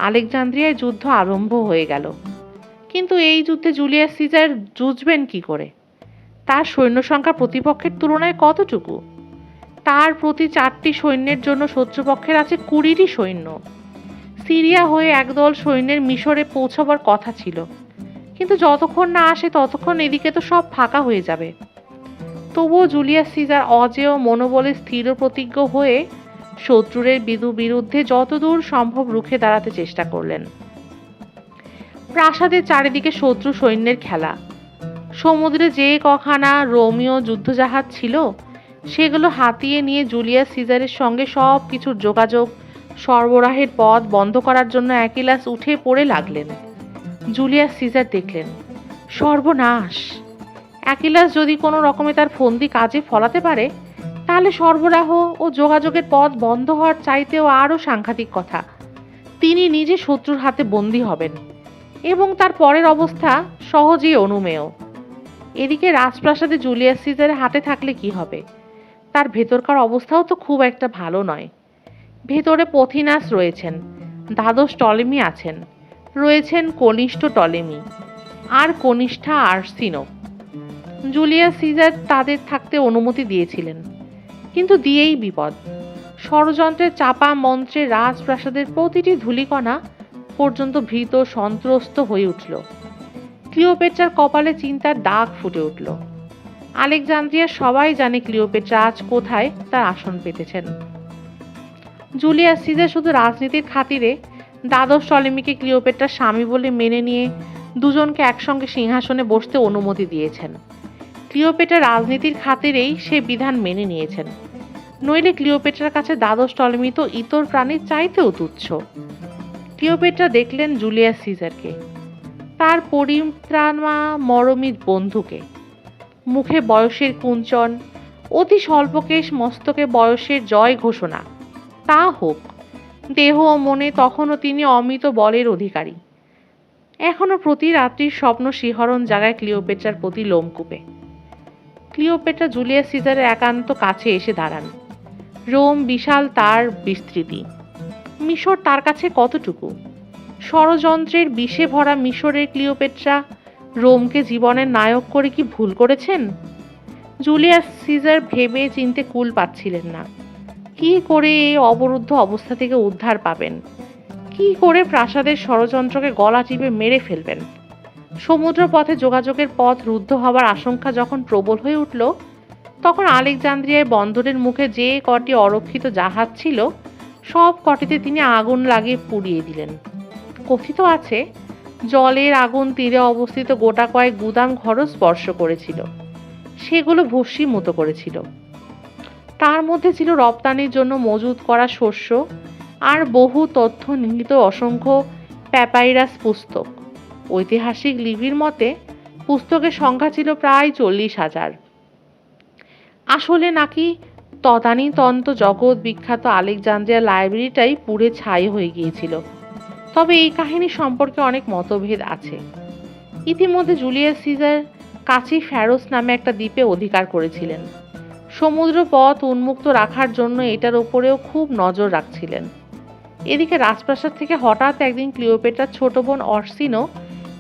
আলেকজান্দ্রিয়ায় যুদ্ধ আরম্ভ হয়ে গেল। কিন্তু এই যুদ্ধে জুলিয়াস সিজার যুঝবেন কি করে? তার সৈন্য সংখ্যা প্রতিপক্ষের তুলনায় কতটুকু? তার প্রতি 4টি সৈন্যের জন্য শত্রুপক্ষের আছে 20টি সৈন্য। সিরিয়া হয়ে একদল সৈন্যের মিশরে পৌঁছাবার কথা ছিল, কিন্তু যতক্ষণ না আসে ততক্ষণ এদিকে তো সব ফাঁকা হয়ে যাবে। তবুও জুলিয়াস সিজার অজেয় মনোবলে স্থির প্রতিজ্ঞ হয়ে শত্রুরের বিরুদ্ধে যতদূর সম্ভব রুখে দাঁড়াতে চেষ্টা করলেন। প্রাসাদের চারিদিকে শত্রু সৈন্যের খেলা। সমুদ্রে যে কখানা রোমীয় যুদ্ধজাহাজ ছিল সেগুলো হাতিয়ে নিয়ে জুলিয়াস সিজারের সঙ্গে সব কিছুর যোগাযোগ সরবরাহের পথ বন্ধ করার জন্য অ্যাকিলাস উঠে পড়ে লাগলেন। জুলিয়াস সিজার দেখলেন, সর্বনাশ! অ্যাকিলাস যদি কোনো রকমে তার ফন্দি কাজে ফলাতে পারে, তাহলে সরবরাহ ও যোগাযোগের পথ বন্ধ হওয়ার চাইতেও আরও সাংঘাতিক কথা, তিনি নিজে শত্রুর হাতে বন্দী হবেন, এবং তার পরের অবস্থা সহজেই অনুমেয়। এদিকে রাজপ্রাসাদে জুলিয়াস সিজারের হাতে থাকলে কি হবে? তার ভেতরকার অবস্থাও তো খুব একটা ভালো নয়। ভেতরে পথিনাস রয়েছেন, দ্বাদশ টলেমি আছেন, রয়েছেন কনিষ্ঠ টলেমি আর কনিষ্ঠা আর্সিনো। জুলিয়াস সিজার তাদের থাকতে অনুমতি দিয়েছিলেন, কিন্তু দিয়েই বিপদ। ষড়যন্ত্রের চাপা মন্ত্রে রাজপ্রাসাদের প্রতিটি ধূলিকণা পর্যন্ত ভীত সন্ত্রস্ত হয়ে উঠল। ক্লিওপেট্রার কপালে চিন্তার দাগ ফুটে উঠল। আলেকজান্দ্রিয়ার সবাই জানে ক্লিওপেট্রা আজ কোথায় তার আসন পেতেছেন। জুলিয়াস সিজার শুধু রাজনীতির খাতিরে দ্বাদশ টলেমিকে ক্লিওপেট্রার স্বামী বলে মেনে নিয়ে দুজনকে একসঙ্গে সিংহাসনে বসতে অনুমতি দিয়েছেন। ক্লিওপেট্রা রাজনীতির খাতিরেই সে বিধান মেনে নিয়েছেন, নইলে ক্লিওপেট্রার কাছে দ্বাদশ টলেমি তো ইতর প্রাণীর চাইতেও তুচ্ছ। ক্লিওপেট্রা দেখলেন জুলিয়াস সিজারকে, তার পরিত্রাণা মরমী বন্ধুকে। মুখে বয়সের কুঞ্চন, অতি স্বল্পকেশ মস্তকে বয়সের জয় ঘোষণা। তা হোক, দেহ ও মনে তখনও তিনি অমিত বলের অধিকারী। এখনো প্রতি রাত্রির স্বপ্ন শিহরণ জাগায় ক্লিওপেট্রার প্রতি লোমকূপে। ক্লিওপেট্রা জুলিয়াস সিজারের একান্ত কাছে এসে দাঁড়ান। রোম বিশাল তার বিস্তৃতি, মিশর তার কাছে কতটুকু? ষড়যন্ত্রের বিষে ভরা মিশরের ক্লিওপেট্রা রোমকে জীবনের নায়ক করে কি ভুল করেছেন? জুলিয়াস সিজার ভেবে চিনতে কুল পাচ্ছিলেন না। কি করে এই অবরুদ্ধ অবস্থা থেকে উদ্ধার পাবেন? কি করে প্রাসাদের ষড়যন্ত্রকে গলা চিপে মেরে ফেলবেন? সমুদ্র পথে যোগাযোগের পথ রুদ্ধ হবার আশঙ্কা যখন প্রবল হয়ে উঠল, তখন আলেকজান্দ্রিয়ায় বন্দরের মুখে যে কটি অরক্ষিত জাহাজ ছিল সব কটিতে তিনি আগুন লাগিয়ে পুড়িয়ে দিলেন। কথিত আছে, জলের আগুন তীরে অবস্থিত গোটা কয়েক গুদাম ঘরও স্পর্শ করেছিল, সেগুলো ভস্মীভূত করেছিল। তার মধ্যে ছিল রপ্তানির জন্য মজুত করা শস্য, আর বহু তথ্য নিহিত অসংখ্য প্যাপাইরাস পুস্তক। ঐতিহাসিক লিপির মতে পুস্তকের সংখ্যা ছিল প্রায় 40,000। আসলে নাকি তদানীন্তন জগৎ বিখ্যাত আলেকজান্দ্রিয়া লাইব্রেরিটাই পুড়ে ছাই হয়ে গিয়েছিল। তবে এই কাহিনী সম্পর্কে অনেক মতভেদ আছে। ইতিমধ্যে জুলিয়াস সিজার কাছেই ফ্যারোস নামে একটা দ্বীপে অধিকার করেছিলেন। সমুদ্র পথ উন্মুক্ত রাখার জন্য এটার উপরেও খুব নজর রাখছিলেন। এদিকে রাজপ্রাসাদ থেকে হঠাৎ একদিন ক্লিওপেট্রার ছোট বোন অর্সিনো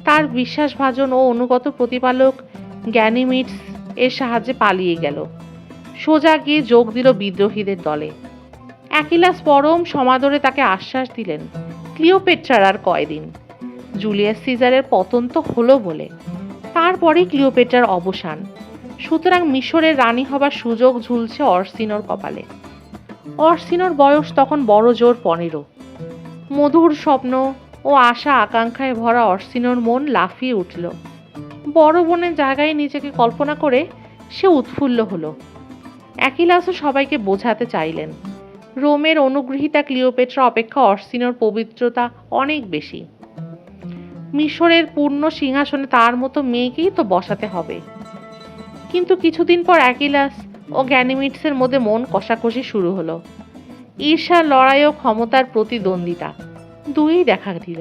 তার বিশ্বাসভাজন ও অনুগত প্রতিপালক গ্যানিমিডস এর সাহায্যে পালিয়ে গেল। সোজা গিয়ে যোগ দিল বিদ্রোহীদের দলে। অ্যাকিলাস পরম সমাদরে তাকে আশ্বাস দিলেন ক্লিওপেট্রার আর কয়দিন, জুলিয়াস সিজারের পতন তো হলো বলে, তারপরেই ক্লিওপেট্রার অবসান। সুতরাং মিশরের রানী হবার সুযোগ ঝুলছে অর্সিনোর কপালে। অর্সিনোর বয়স তখন বড় জোর 15। মধুর স্বপ্ন ও আশা আকাঙ্ক্ষায় ভরা অর্সিনোর মন লাফিয়ে উঠল। বড় বোনের জায়গায় নিজেকে কল্পনা করে সে উৎফুল্ল হলো। অ্যাকিলাসও সবাইকে বোঝাতে চাইলেন রোমের অনুগৃহীতা ক্লিওপেট্রা অপেক্ষা অর্সিনোর পবিত্রতা অনেক বেশি। মিশরের পূর্ণ সিংহাসনে তার মতো মেয়েকেই তো বসাতে হবে। কিন্তু কিছুদিন পর অ্যাকিলাস ও গ্যানিমিডসের মধ্যে মন কষাকষি শুরু হলো। ঈর্ষার লড়াই ও ক্ষমতার প্রতিদ্বন্দ্বিতা দুইই দেখা দিল।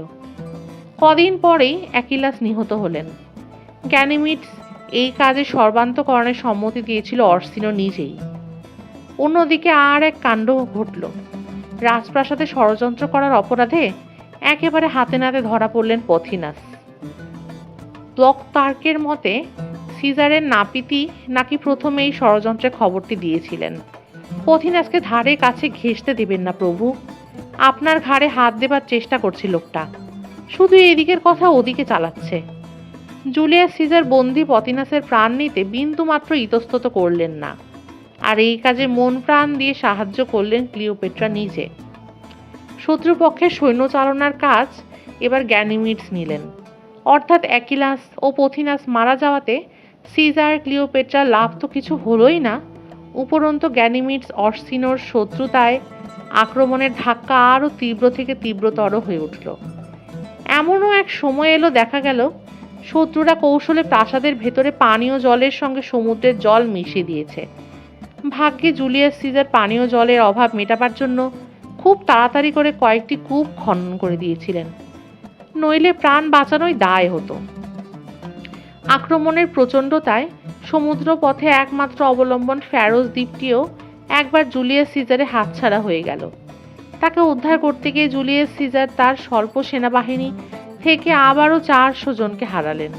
কদিন পরেই অ্যাকিলাস নিহত হলেন। গ্যানিমিডস এই কাজে সর্বান্তকরণের সম্মতি দিয়েছিল অর্সিনো নিজেই। অন্যদিকে আর এক কাণ্ড ঘটল। রাজপ্রাসাদে ষড়যন্ত্র করার অপরাধে একেবারে হাতে নাতে ধরা পড়লেন পথিনাস। প্লুটার্কের মতে সিজারের নাপিতি নাকি প্রথমে এই ষড়যন্ত্রের খবরটি দিয়েছিলেন। পথিনাসকে ধারে কাছে ঘেঁষতে দেবেন না প্রভু, আপনার ঘাড়ে হাত দেবার চেষ্টা করছে লোকটা, শুধু এদিকের কথা ওদিকে চালাচ্ছে। জুলিয়াস সিজার বন্দী পথিনাসের প্রাণ নিতে বিন্দুমাত্র ইতস্তত করলেন না, আর এই কাজে মন প্রাণ দিয়ে সাহায্য করলেন ক্লিওপেট্রা নিজে। শত্রুপক্ষের সৈন্য চালনার কাজ এবার গ্যানিমিডস নিলেন। অর্থাৎ অ্যাকিলাস ও পথিনাস মারা যাওয়াতে সিজার ক্লিওপেট্রা লাভ তো কিছু হলোই না, উপরন্তু গ্যানিমিডস অর্সিনোর শত্রুতায় আক্রমণের ধাক্কা আরও তীব্র থেকে তীব্রতর হয়ে উঠল। এমনও এক সময় এলো দেখা গেল শত্রুরা কৌশলে প্রাসাদের ভেতরে পানীয় জলের সঙ্গে সমুদ্রের জল মিশিয়ে দিয়েছে। ভাগ্যে জুলিয়াস সিজার পানীয় জলের অভাব মেটাবার জন্য খুব তাড়াতাড়ি করে কয়েকটি কূপ খনন করে দিয়েছিলেন, নইলে প্রাণ বাঁচানোই দায় হতো। আক্রমণের প্রচণ্ডতায় সমুদ্র পথে একমাত্র অবলম্বন ফ্যারোস দ্বীপটিও একবার জুলিয়াস সিজারে হাতছাড়া হয়ে গেল। তাকে উদ্ধার করতে গিয়ে জুলিয়াস সিজার তার স্বল্প সেনাবাহিনী থেকে আবারও 400 জনকে হারালেন।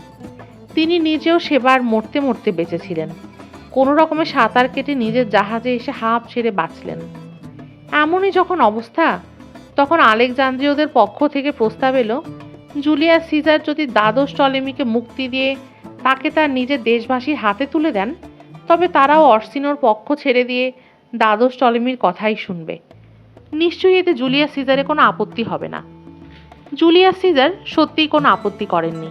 তিনি নিজেও সেবার মরতে মরতে বেঁচেছিলেন। কোনো রকমে সাঁতার কেটে নিজের জাহাজে এসে হাঁপ ছেড়ে বাঁচলেন। এমনই যখন অবস্থা, তখন আলেকজান্দ্রীয়দের পক্ষ থেকে প্রস্তাব এলো জুলিয়াস সিজার যদি দ্বাদশ টলেমিকে মুক্তি দিয়ে তাকে তার নিজের দেশবাসীর হাতে তুলে দেন, তবে তারাও অর্সিনোর পক্ষ ছেড়ে দিয়ে দ্বাদশ টলেমির কথাই শুনবে। নিশ্চয়ই এতে জুলিয়াস সিজারে কোনো আপত্তি হবে না। জুলিয়াস সিজার সত্যিই কোনো আপত্তি করেননি।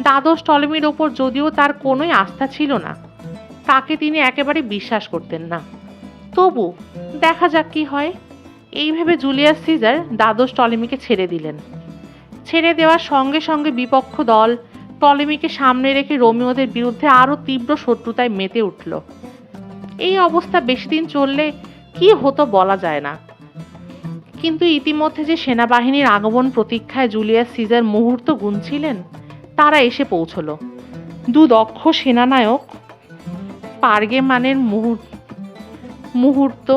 দ্বাদশ টলেমির ওপর যদিও তার কোনোই আস্থা ছিল না, তাকে তিনি একেবারে বিশ্বাস করতেন না, তবু দেখা যাক কি হয়। এই ভেবে জুলিয়াস সিজার দ্বাদশ টলেমিকে ছেড়ে দিলেন। ছেড়ে দেওয়ার সঙ্গে সঙ্গে বিপক্ষ দল টলেমিকে সামনে রেখে রোমীয়দের বিরুদ্ধে আরও তীব্র শত্রুতায় মেতে উঠল। এই অবস্থা বেশি দিন চললে কি হতো বলা যায় না। কিন্তু ইতিমধ্যে যে সেনাবাহিনীর আগমন প্রতীক্ষায় জুলিয়াস সিজার মুহূর্ত গুনছিলেন, তারা এসে পৌঁছল। দক্ষ সেনানায়ক পার্গেমানের মুহূর্ত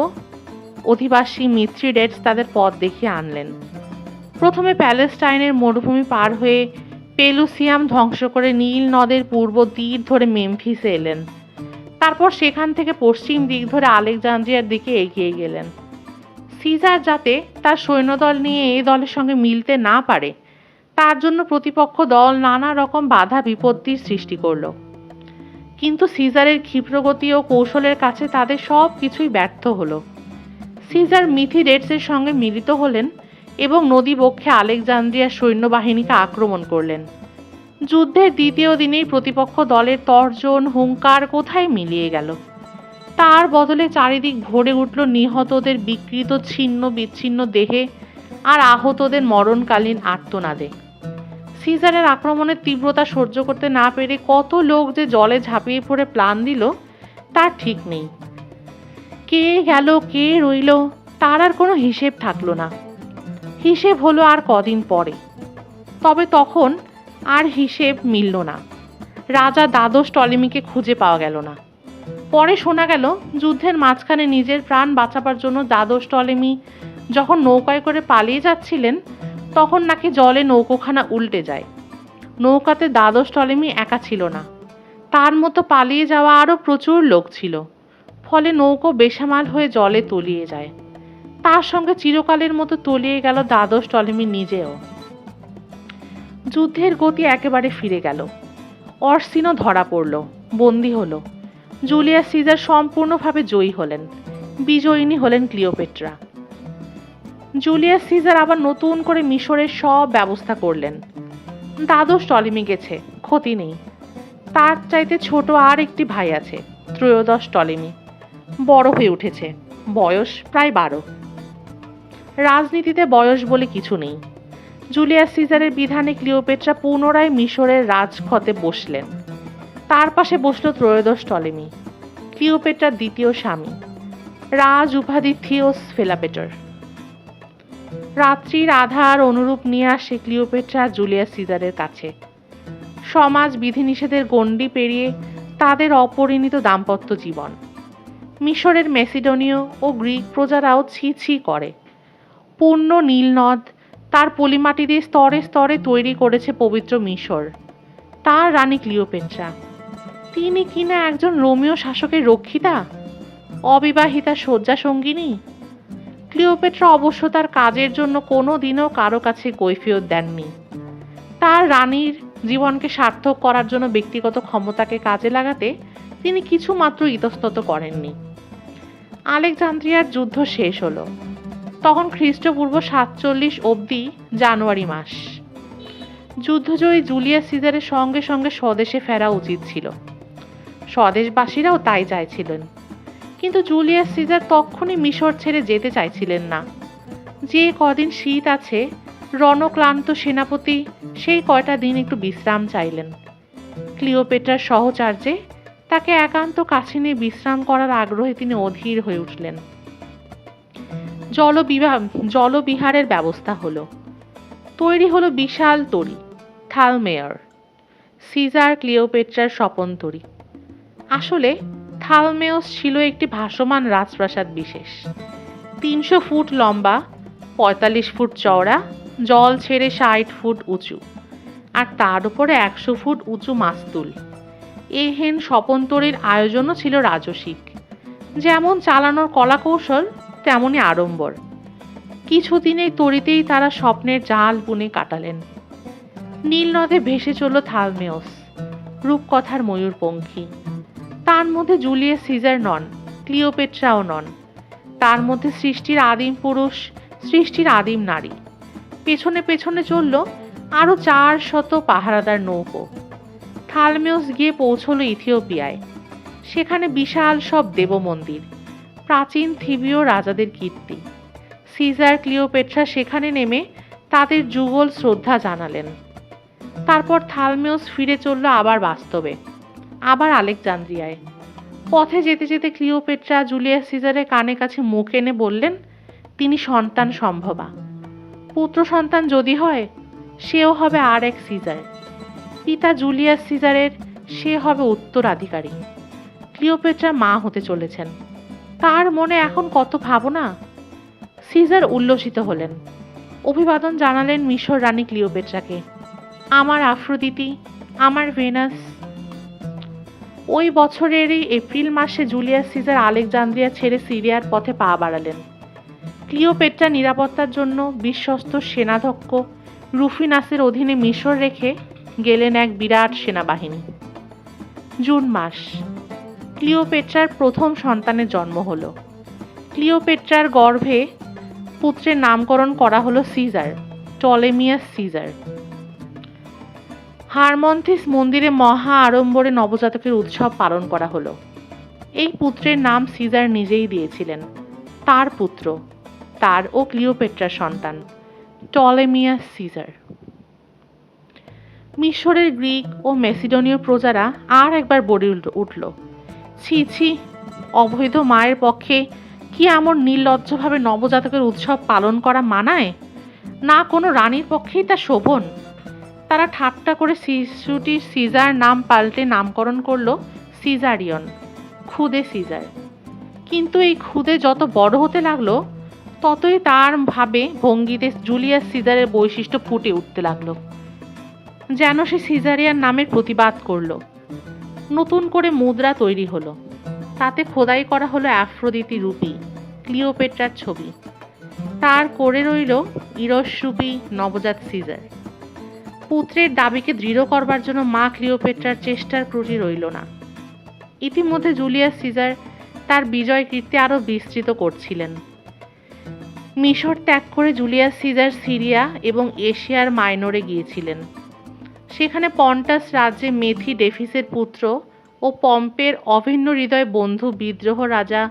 অধিবাসী মিথ্রিডেটস তাদের পথ দেখিয়ে আনলেন। প্রথমে প্যালেস্টাইনের মরুভূমি পার হয়ে পেলুসিয়াম ধ্বংস করে নীল নদের পূর্ব তীর ধরে মেমফিসে এলেন। তারপর সেখান থেকে পশ্চিম দিক ধরে আলেকজান্দ্রিয়ার দিকে এগিয়ে গেলেন। সিজার যাতে তার সৈন্যদল নিয়ে এই দলের সঙ্গে মিলতে না পারে, তার জন্য প্রতিপক্ষ দল নানা রকম বাধা বিপত্তির সৃষ্টি করল। কিন্তু সিজারের ক্ষিপ্রগতি ও কৌশলের কাছে তাদের সব কিছুই ব্যর্থ হলো। সিজার মিথিডেটসের সঙ্গে মিলিত হলেন এবং নদী বক্ষে আলেকজান্দ্রিয়ার সৈন্যবাহিনীকে আক্রমণ করলেন। যুদ্ধের দ্বিতীয় দিনেই প্রতিপক্ষ দলের তর্জন হুঙ্কার কোথায় মিলিয়ে গেল। তার বদলে চারিদিক ভরে উঠল নিহতদের বিকৃত ছিন্ন বিচ্ছিন্ন দেহে আর আহতদের মরণকালীন আর্তনাদে। সিজারের আক্রমণের তীব্রতা সহ্য করতে না পেরে কত লোক যে জলে ঝাঁপিয়ে পড়ে প্রাণ দিল তার ঠিক নেই। কে গেল কে রইল তার আর কোনো হিসেব থাকলো না। হিসেব হলো আর কদিন পরে, তবে তখন আর হিসেব মিলল না। রাজা দ্বাদশ টলেমিকে খুঁজে পাওয়া গেল না। পরে শোনা গেল যুদ্ধের মাঝখানে নিজের প্রাণ বাঁচাবার জন্য দ্বাদশ টলেমি যখন নৌকায় করে পালিয়ে যাচ্ছিলেন তখন নাকি জলে নৌকোখানা উল্টে যায়। নৌকাতে দ্বাদশ টলেমি একা ছিল না, তার মতো পালিয়ে যাওয়া আরও প্রচুর লোক ছিল। ফলে নৌকো বেসামাল হয়ে জলে তলিয়ে যায়। তার সঙ্গে চিরকালের মতো তলিয়ে গেল দ্বাদশ টলেমি নিজেও। যুদ্ধের গতি একেবারে ফিরে গেল। অর্সিনও ধরা পড়ল, বন্দী হলো। জুলিয়াস সিজার সম্পূর্ণভাবে জয়ী হলেন। বিজয়িনী হলেন ক্লিওপেট্রা। জুলিয়াস সিজার আবার নতুন করে মিশরের সব ব্যবস্থা করলেন। দ্বাদশ টলেমি গেছে, ক্ষতি নেই। তার চাইতে ছোট আর একটি ভাই আছে, ত্রয়োদশ টলেমি। বড় হয়ে উঠেছে, বয়স প্রায় 12। রাজনীতিতে বয়স বলে কিছু নেই। জুলিয়াস সিজারের বিধানে ক্লিওপেট্রা পুনরায় মিশরের রাজখতে বসলেন। তার পাশে বসল ত্রয়োদশ টলেমি, ক্লিওপেট্রার দ্বিতীয় স্বামী, রাজ উপাধি থিওস ফিলাপেটর। রাত্রির আধার অনুরূপ নিয়ে আসে ক্লিওপেট্রা জুলিয়াস সিজারের কাছে। সমাজ বিধিনিষেধের গণ্ডি পেরিয়ে তাদের অপরিণীত দাম্পত্য জীবন। মিশরের মেসিডোনীয় ও গ্রিক প্রজারাও ছি ছি করে। পূর্ণ নীলনদ তার পলিমাটি দিয়ে স্তরে স্তরে তৈরি করেছে পবিত্র মিশর। তার রানী ক্লিওপেট্রা, তিনি কিনা একজন রোমীয় শাসকের রক্ষিতা, অবিবাহিতা শয্যা সঙ্গিনী। ক্লিওপেট্রা অবশ্য তার কাজের জন্য কোনো দিনও কারো কাছে কৈফিয়ত দেননি। তার রানীর জীবনকে সার্থক করার জন্য ব্যক্তিগত ক্ষমতাকে কাজে লাগাতে তিনি কিছুমাত্র ইতস্তত করেননি। আলেকজান্দ্রিয়ার যুদ্ধ শেষ হলো তখন খ্রিস্টপূর্ব 47 অবধি জানুয়ারি মাস। যুদ্ধজয়ী জুলিয়াস সিজারের সঙ্গে সঙ্গে স্বদেশে ফেরা উচিত ছিল। স্বদেশবাসীরাও তাই চাইছিলেন। কিন্তু জুলিয়াস সিজার তখনই মিশর ছেড়ে যেতে চাইছিলেন না। যে কদিন শীত আছে, রণক্লান্ত সেনাপতি সেই কয়টা দিন একটু বিশ্রাম চাইলেন। ক্লিওপেট্রার সহচার্যে তাকে একান্ত কাছে নিয়ে বিশ্রাম করার আগ্রহে তিনি অধীর হয়ে উঠলেন। জলবিহারের ব্যবস্থা হলো। তৈরি হলো বিশাল তরী, থালমেয়র, সিজার ক্লিওপেট্রার স্বপন তরী। আসলে থালমেয়স ছিল একটি ভাসমান রাজপ্রাসাদ বিশেষ। 300 ফুট লম্বা, 45 ফুট চওড়া, জল ছেড়ে 60 ফুট উঁচু, আর তার উপরে 100 ফুট উঁচু মাস্তুল। এহেন স্বপনতরীর আয়োজনও ছিল রাজসিক। যেমন চালানোর কলাকৌশল তেমনই আড়ম্বর। কিছুদিনের তরিতেই তারা স্বপ্নের জাল বুনে কাটালেন। নীল নদে ভেসে চলল থালমেয়স, রূপকথার ময়ূরপঙ্খী। তার মধ্যে জুলিয়াস সিজার নন, ক্লিওপেট্রাও নন। তার মধ্যে সৃষ্টির আদিম পুরুষ, সৃষ্টির আদিম নারী। পেছনে পেছনে চলল আরো 400 পাহারাদার নৌকো। থালমেয়স গিয়ে পৌঁছল ইথিওপিয়ায়। সেখানে বিশাল সব দেবমন্দির, প্রাচীন থিবীয় রাজাদের কীর্তি। সিজার ক্লিওপেট্রা সেখানে নেমে তাদের যুগল শ্রদ্ধা জানালেন। তারপর থালমেয়স ফিরে চলল আবার বাস্তবে, আবার আলেকজান্দ্রিয়ায়। পথে যেতে যেতে ক্লিওপেট্রা জুলিয়াস সিজারের কানে কাছে মুখ এনে বললেন তিনি সন্তান সম্ভবা। পুত্র সন্তান যদি হয়, সেও হবে আর এক সিজার। পিতা জুলিয়াস সিজারের সে হবে উত্তরাধিকারী। ক্লিওপেট্রা মা হতে চলেছেন। তার মনে এখন কত ভাবনা। সিজার উল্লসিত হলেন, অভিবাদন জানালেন মিশর রানী ক্লিওপেট্রাকে। আমার আফ্রোদিতি, আমার ভেনাস। ওই বছরেরই এপ্রিল মাসে জুলিয়াস সিজার আলেকজান্দ্রিয়া ছেড়ে সিরিয়ার পথে পা বাড়ালেন। ক্লিওপেট্রা নিরাপত্তার জন্য বিশ্বস্ত সেনাধ্যক্ষ রুফিনাসের অধীনে মিশর রেখে গেলেন এক বিরাট সেনাবাহিনী। জুন মাস, ক্লিওপেট্রার প্রথম সন্তানের জন্ম হলো। ক্লিওপেট্রার গর্ভে পুত্রের নামকরণ করা হলো সিজার, টলেমিয়াস সিজার। হারমন্থিস মন্দিরে মহা আড়ম্বরে নবজাতকের উৎসব পালন করা হলো। এই পুত্রের নাম সিজার নিজেই দিয়েছিলেন, তার পুত্র, তার ও ক্লিওপেট্রার সন্তান টলেমিয়াস সিজার। মিশরের গ্রিক ও মেসিডনীয় প্রজারা আর একবার বলে উঠল, ছি ছি, অবৈধ মায়ের পক্ষে কি এমন নির্লজ্জভাবে নবজাতকের উৎসব পালন করা মানায়? না কোনো রানীর পক্ষেই তা শোভন। তারা ঠাট্টা করে শিশুটির সিজার নাম পাল্টে নামকরণ করলো সিজারিয়ন, খুদে সিজার। কিন্তু এই খুদে যত বড় হতে লাগলো, ততই তার ভাবে ভঙ্গিতে জুলিয়াস সিজারের বৈশিষ্ট্য ফুটে উঠতে লাগলো, যেন সে সিজারিয়ান নামের প্রতিবাদ করলো। নতুন করে মুদ্রা তৈরি হলো, তাতে খোদাই করা হলো অ্যাফ্রোদিতি রূপী ক্লিওপেট্রার ছবি। তার করে রইল ইরস রূপী নবজাত সিজার। পুত্রের দাবিকে দৃঢ় করবার জন্য মা ক্লিওপেট্রার চেষ্টার ত্রুটি রইল না। ইতিমধ্যে জুলিয়াস সিজার তার বিজয় কীর্তি আরও বিস্তৃত করছিলেন। মিশর ত্যাগ করে জুলিয়াস সিজার সিরিয়া এবং এশিয়ার মাইনরে গিয়েছিলেন। সেখানে পন্টাস রাজ্যে মেথি ডেফিসের পুত্র ও পম্পের অভিন্ন হৃদয় বন্ধু বিদ্রোহ রাজা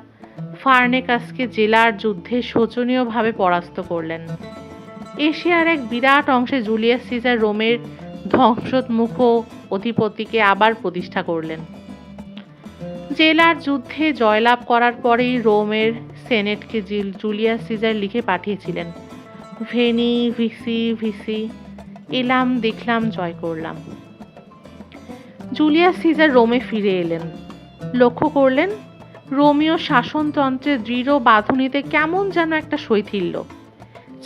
ফার্নেকাসকে জেলার যুদ্ধে শোচনীয়ভাবে পরাস্ত করলেন। এশিয়ার এক বিরাট অংশে জুলিয়াস সিজার রোমের ধ্বংসোন্মুখ অধিপতিকে আবার প্রতিষ্ঠা করলেন। জেলার যুদ্ধে জয়লাভ করার পরেই রোমের সেনেটকে জুলিয়াস সিজার লিখে পাঠিয়েছিলেন, ভেনি ভিসি ভিসি, এলাম দেখলাম জয় করলাম। জুলিয়াস সিজার রোমে ফিরে এলেন। লক্ষ্য করলেন রোমীয় শাসনতন্ত্রের দৃঢ় বাঁধুনিতে কেমন যেন একটা শৈথিল্য,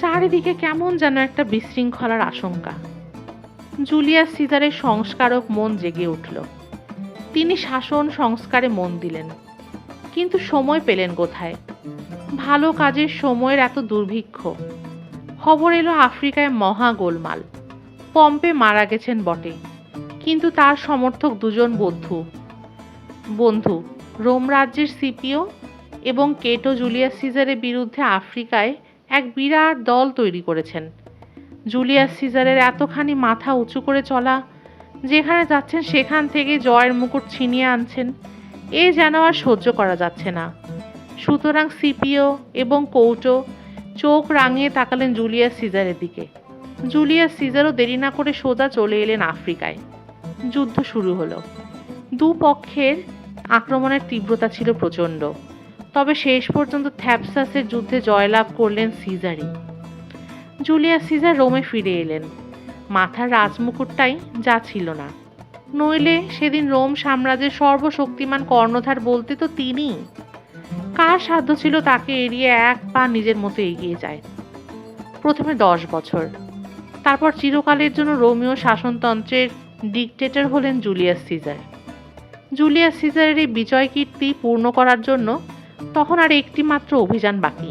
চারিদিকে কেমন যেন একটা বিশৃঙ্খলার আশঙ্কা। জুলিয়াস সিজারের সংস্কারক মন জেগে উঠল। তিনি শাসন সংস্কারে মন দিলেন, কিন্তু সময় পেলেন কোথায়? ভালো কাজের সময়ের এত দুর্ভিক্ষ। খবর এলো আফ্রিকায় মহা গোলমাল। পম্পে মারা গেছেন বটে, কিন্তু তার সমর্থক দুজন বন্ধু রোম রাজ্যের সিপিও এবং কেটো জুলিয়াস সিজারের বিরুদ্ধে আফ্রিকায় এক বিরাট দল তৈরি করেছেন। জুলিয়াস সিজারের এতখানি মাথা উঁচু করে চলা, যেখানে যাচ্ছেন সেখান থেকে জয়ের মুকুট ছিনিয়ে আনছেন, এ যেন আর সহ্য করা যাচ্ছে না। সুতরাং সিপিও এবং কৌটো চোখ রাঙিয়ে তাকালেন জুলিয়াস সিজারের দিকে। জুলিয়াস সিজারও দেরি না করে সোজা চলে এলেন আফ্রিকায়। যুদ্ধ শুরু হলো। দুপক্ষের আক্রমণের তীব্রতা ছিল প্রচণ্ড, তবে শেষ পর্যন্ত থ্যাপসাসের যুদ্ধে জয়লাভ করলেন সিজারই। জুলিয়াস সিজার রোমে ফিরে এলেন। মাথার রাজমুকুটটাই যা ছিল না, নইলে সেদিন রোম সাম্রাজ্যের সর্বশক্তিমান কর্ণধার বলতে তো তিনিই। কার সাধ্য ছিল তাকে এড়িয়ে এক পা নিজের মতো এগিয়ে যায়? প্রথমে 10 বছর, তারপর চিরকালের জন্য রোমীয় শাসনতন্ত্রের ডিকটেটর হলেন জুলিয়াস সিজার। জুলিয়াস সিজারের এই বিজয় কীর্তি পূর্ণ করার জন্য তখন আর একটি মাত্র অভিযান বাকি।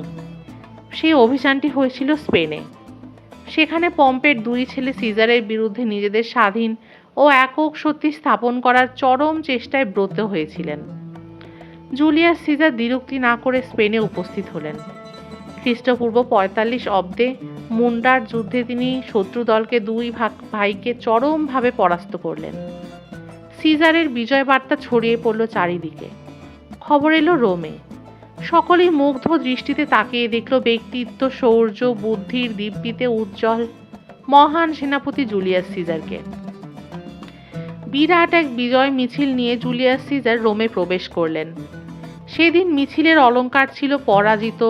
সেই অভিযানটি হয়েছিল স্পেনে। সেখানে পম্পের 2 ছেলে সিজারের বিরুদ্ধে নিজেদের স্বাধীন ও একক সত্যি স্থাপন করার চরম চেষ্টায় ব্রত হয়েছিলেন। জুলিয়াস সিজার দ্বিরুক্তি না করে স্পেনে উপস্থিত হলেন। খ্রিস্টপূর্ব 45 অব্দে মুন্ডার যুদ্ধে তিনি শত্রু দলকে 2 ভাইকে চরমভাবে পরাস্ত করলেন। সিজারের বিজয় বার্তা ছড়িয়ে পড়ল চারিদিকে। খবর এলো রোমে। সকলেই মুগ্ধ দৃষ্টিতে তাকিয়ে দেখল ব্যক্তিত্ব, শৌর্য, বুদ্ধির দীপ্তিতে উজ্জ্বল মহান সেনাপতি জুলিয়াস সিজারকে। বিরাট এক বিজয় মিছিল নিয়ে জুলিয়াস সিজার রোমে প্রবেশ করলেন। সেদিন মিছিলের অলঙ্কার ছিল পরাজিত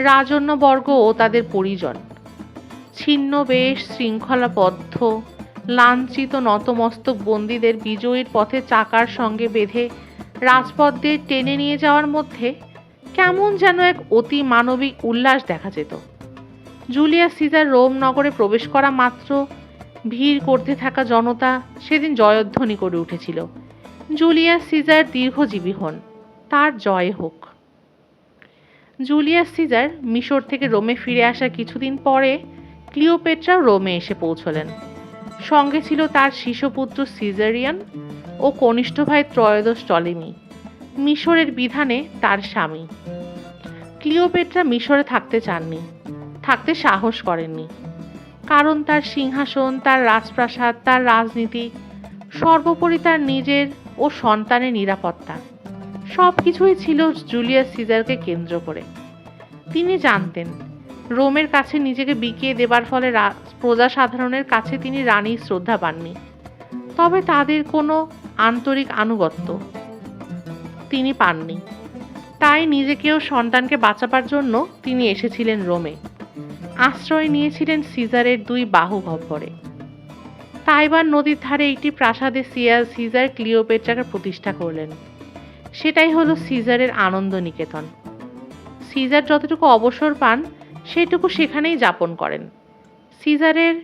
রাজন্যবর্গ ও তাদের পরিজন। ছিন্ন বেশ, শৃঙ্খলাবদ্ধ, লাঞ্ছিত নতমস্তক বন্দীদের বিজয়ীর পথে চাকার সঙ্গে বেঁধে রাজপথ দিয়ে টেনে নিয়ে যাওয়ার মধ্যে কেমন যেন এক অতি মানবিক উল্লাস দেখা যেত। জুলিয়াস সিজার রোম নগরে প্রবেশ করা মাত্র ভিড় করতে থাকা জনতা সেদিন জয়ধ্বনি করে উঠেছিল, জুলিয়াস সিজার দীর্ঘজীবী হন, তার জয় হোক। জুলিয়াস সিজার মিশর থেকে রোমে ফিরে আসার কিছুদিন পরে ক্লিওপেট্রাও রোমে এসে পৌঁছলেন। সঙ্গে ছিল তার শিশুপুত্র সিজারিয়ান ও কনিষ্ঠ ভাই ত্রয়োদশ টলেমি, মিশরের বিধানে তার স্বামী। ক্লিওপেট্রা মিশরে থাকতে চাননি, থাকতে সাহস করেননি, কারণ তার সিংহাসন, তার রাজপ্রাসাদ, তার রাজনীতি, সর্বোপরি তার নিজের ও সন্তানের নিরাপত্তা সব কিছুই ছিল জুলিয়াস সিজারকে কেন্দ্র করে। তিনি জানতেন রোমের কাছে নিজেকে বিকিয়ে দেবার ফলে প্রজা সাধারণের কাছে তিনি রানীর শ্রদ্ধা পাননি, তবে তাদের কোনো আন্তরিক আনুগত্য তিনি পাননি। তাই নিজেকেও সন্তানকে বাঁচাবার জন্য তিনি এসেছিলেন রোমে, আশ্রয় নিয়েছিলেন সিজারের 2 বাহু গহ্বরে। তাইবার নদীর ধারে একটি প্রাসাদে সিজার ক্লিওপেট্রাকে প্রতিষ্ঠা করলেন। সেটাই হলো সিজারের আনন্দ নিকেতন। সিজার যতটুকু অবসর পান সেটুকু সেখানেই যাপন করেন। সিজারের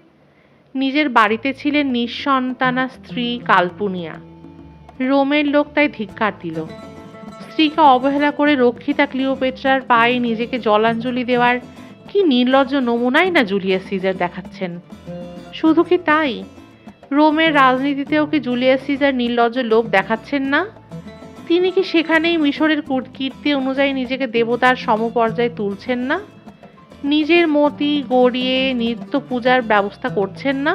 নিজের বাড়িতে ছিলেন নিঃসন্তানা স্ত্রী কালপুনিয়া। রোমের লোক তাই ধিক্কার দিল। স্ত্রীকে অবহেলা করে রক্ষিতা ক্লিওপেট্রার পায়ে নিজেকে জলাঞ্জলি দেওয়ার কি নির্লজ্জ নমুনাই না জুলিয়াস সিজার দেখাচ্ছেন। শুধু কি তাই, রোমের রাজনীতিতেও কি জুলিয়াস সিজার নির্লজ্জ লোভ দেখাচ্ছেন না? তিনি কি সেখানেই মিশরের কীর্তি অনুযায়ী নিজেকে দেবতার সমপর্যায়ে তুলছেন না? নিজের মতি গড়িয়ে নিত্য পূজার ব্যবস্থা করছেন না?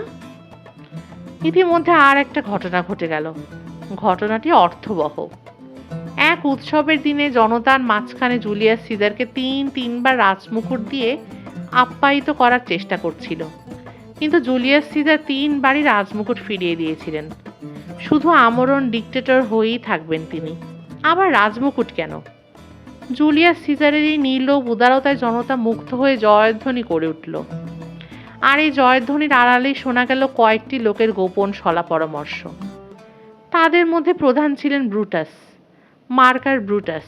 ইতিমধ্যে আর একটা ঘটনা ঘটে গেল। ঘটনাটি অর্থবহ। এক উৎসবের দিনে জনতার মাঝখানে জুলিয়াস সিজারকে তিনবার রাজমুকুট দিয়ে আপ্যায়িত করার চেষ্টা করছিল, কিন্তু জুলিয়াস সিজার 3 বারই রাজমুকুট ফিরিয়ে দিয়েছিলেন। শুধু আমরণ ডিক্টেটর হয়েই থাকবেন তিনি, আবার রাজমুকুট কেন? জুলিয়াস সিজারের এই নির্লোভ উদারতায় জনতা মুগ্ধ হয়ে জয়ধ্বনি করে উঠল। আর এই জয়ধ্বনির আড়ালেই শোনা গেল কয়েকটি লোকের গোপন শলা পরামর্শ। তাদের মধ্যে প্রধান ছিলেন ব্রুটাস, মার্কার ব্রুটাস,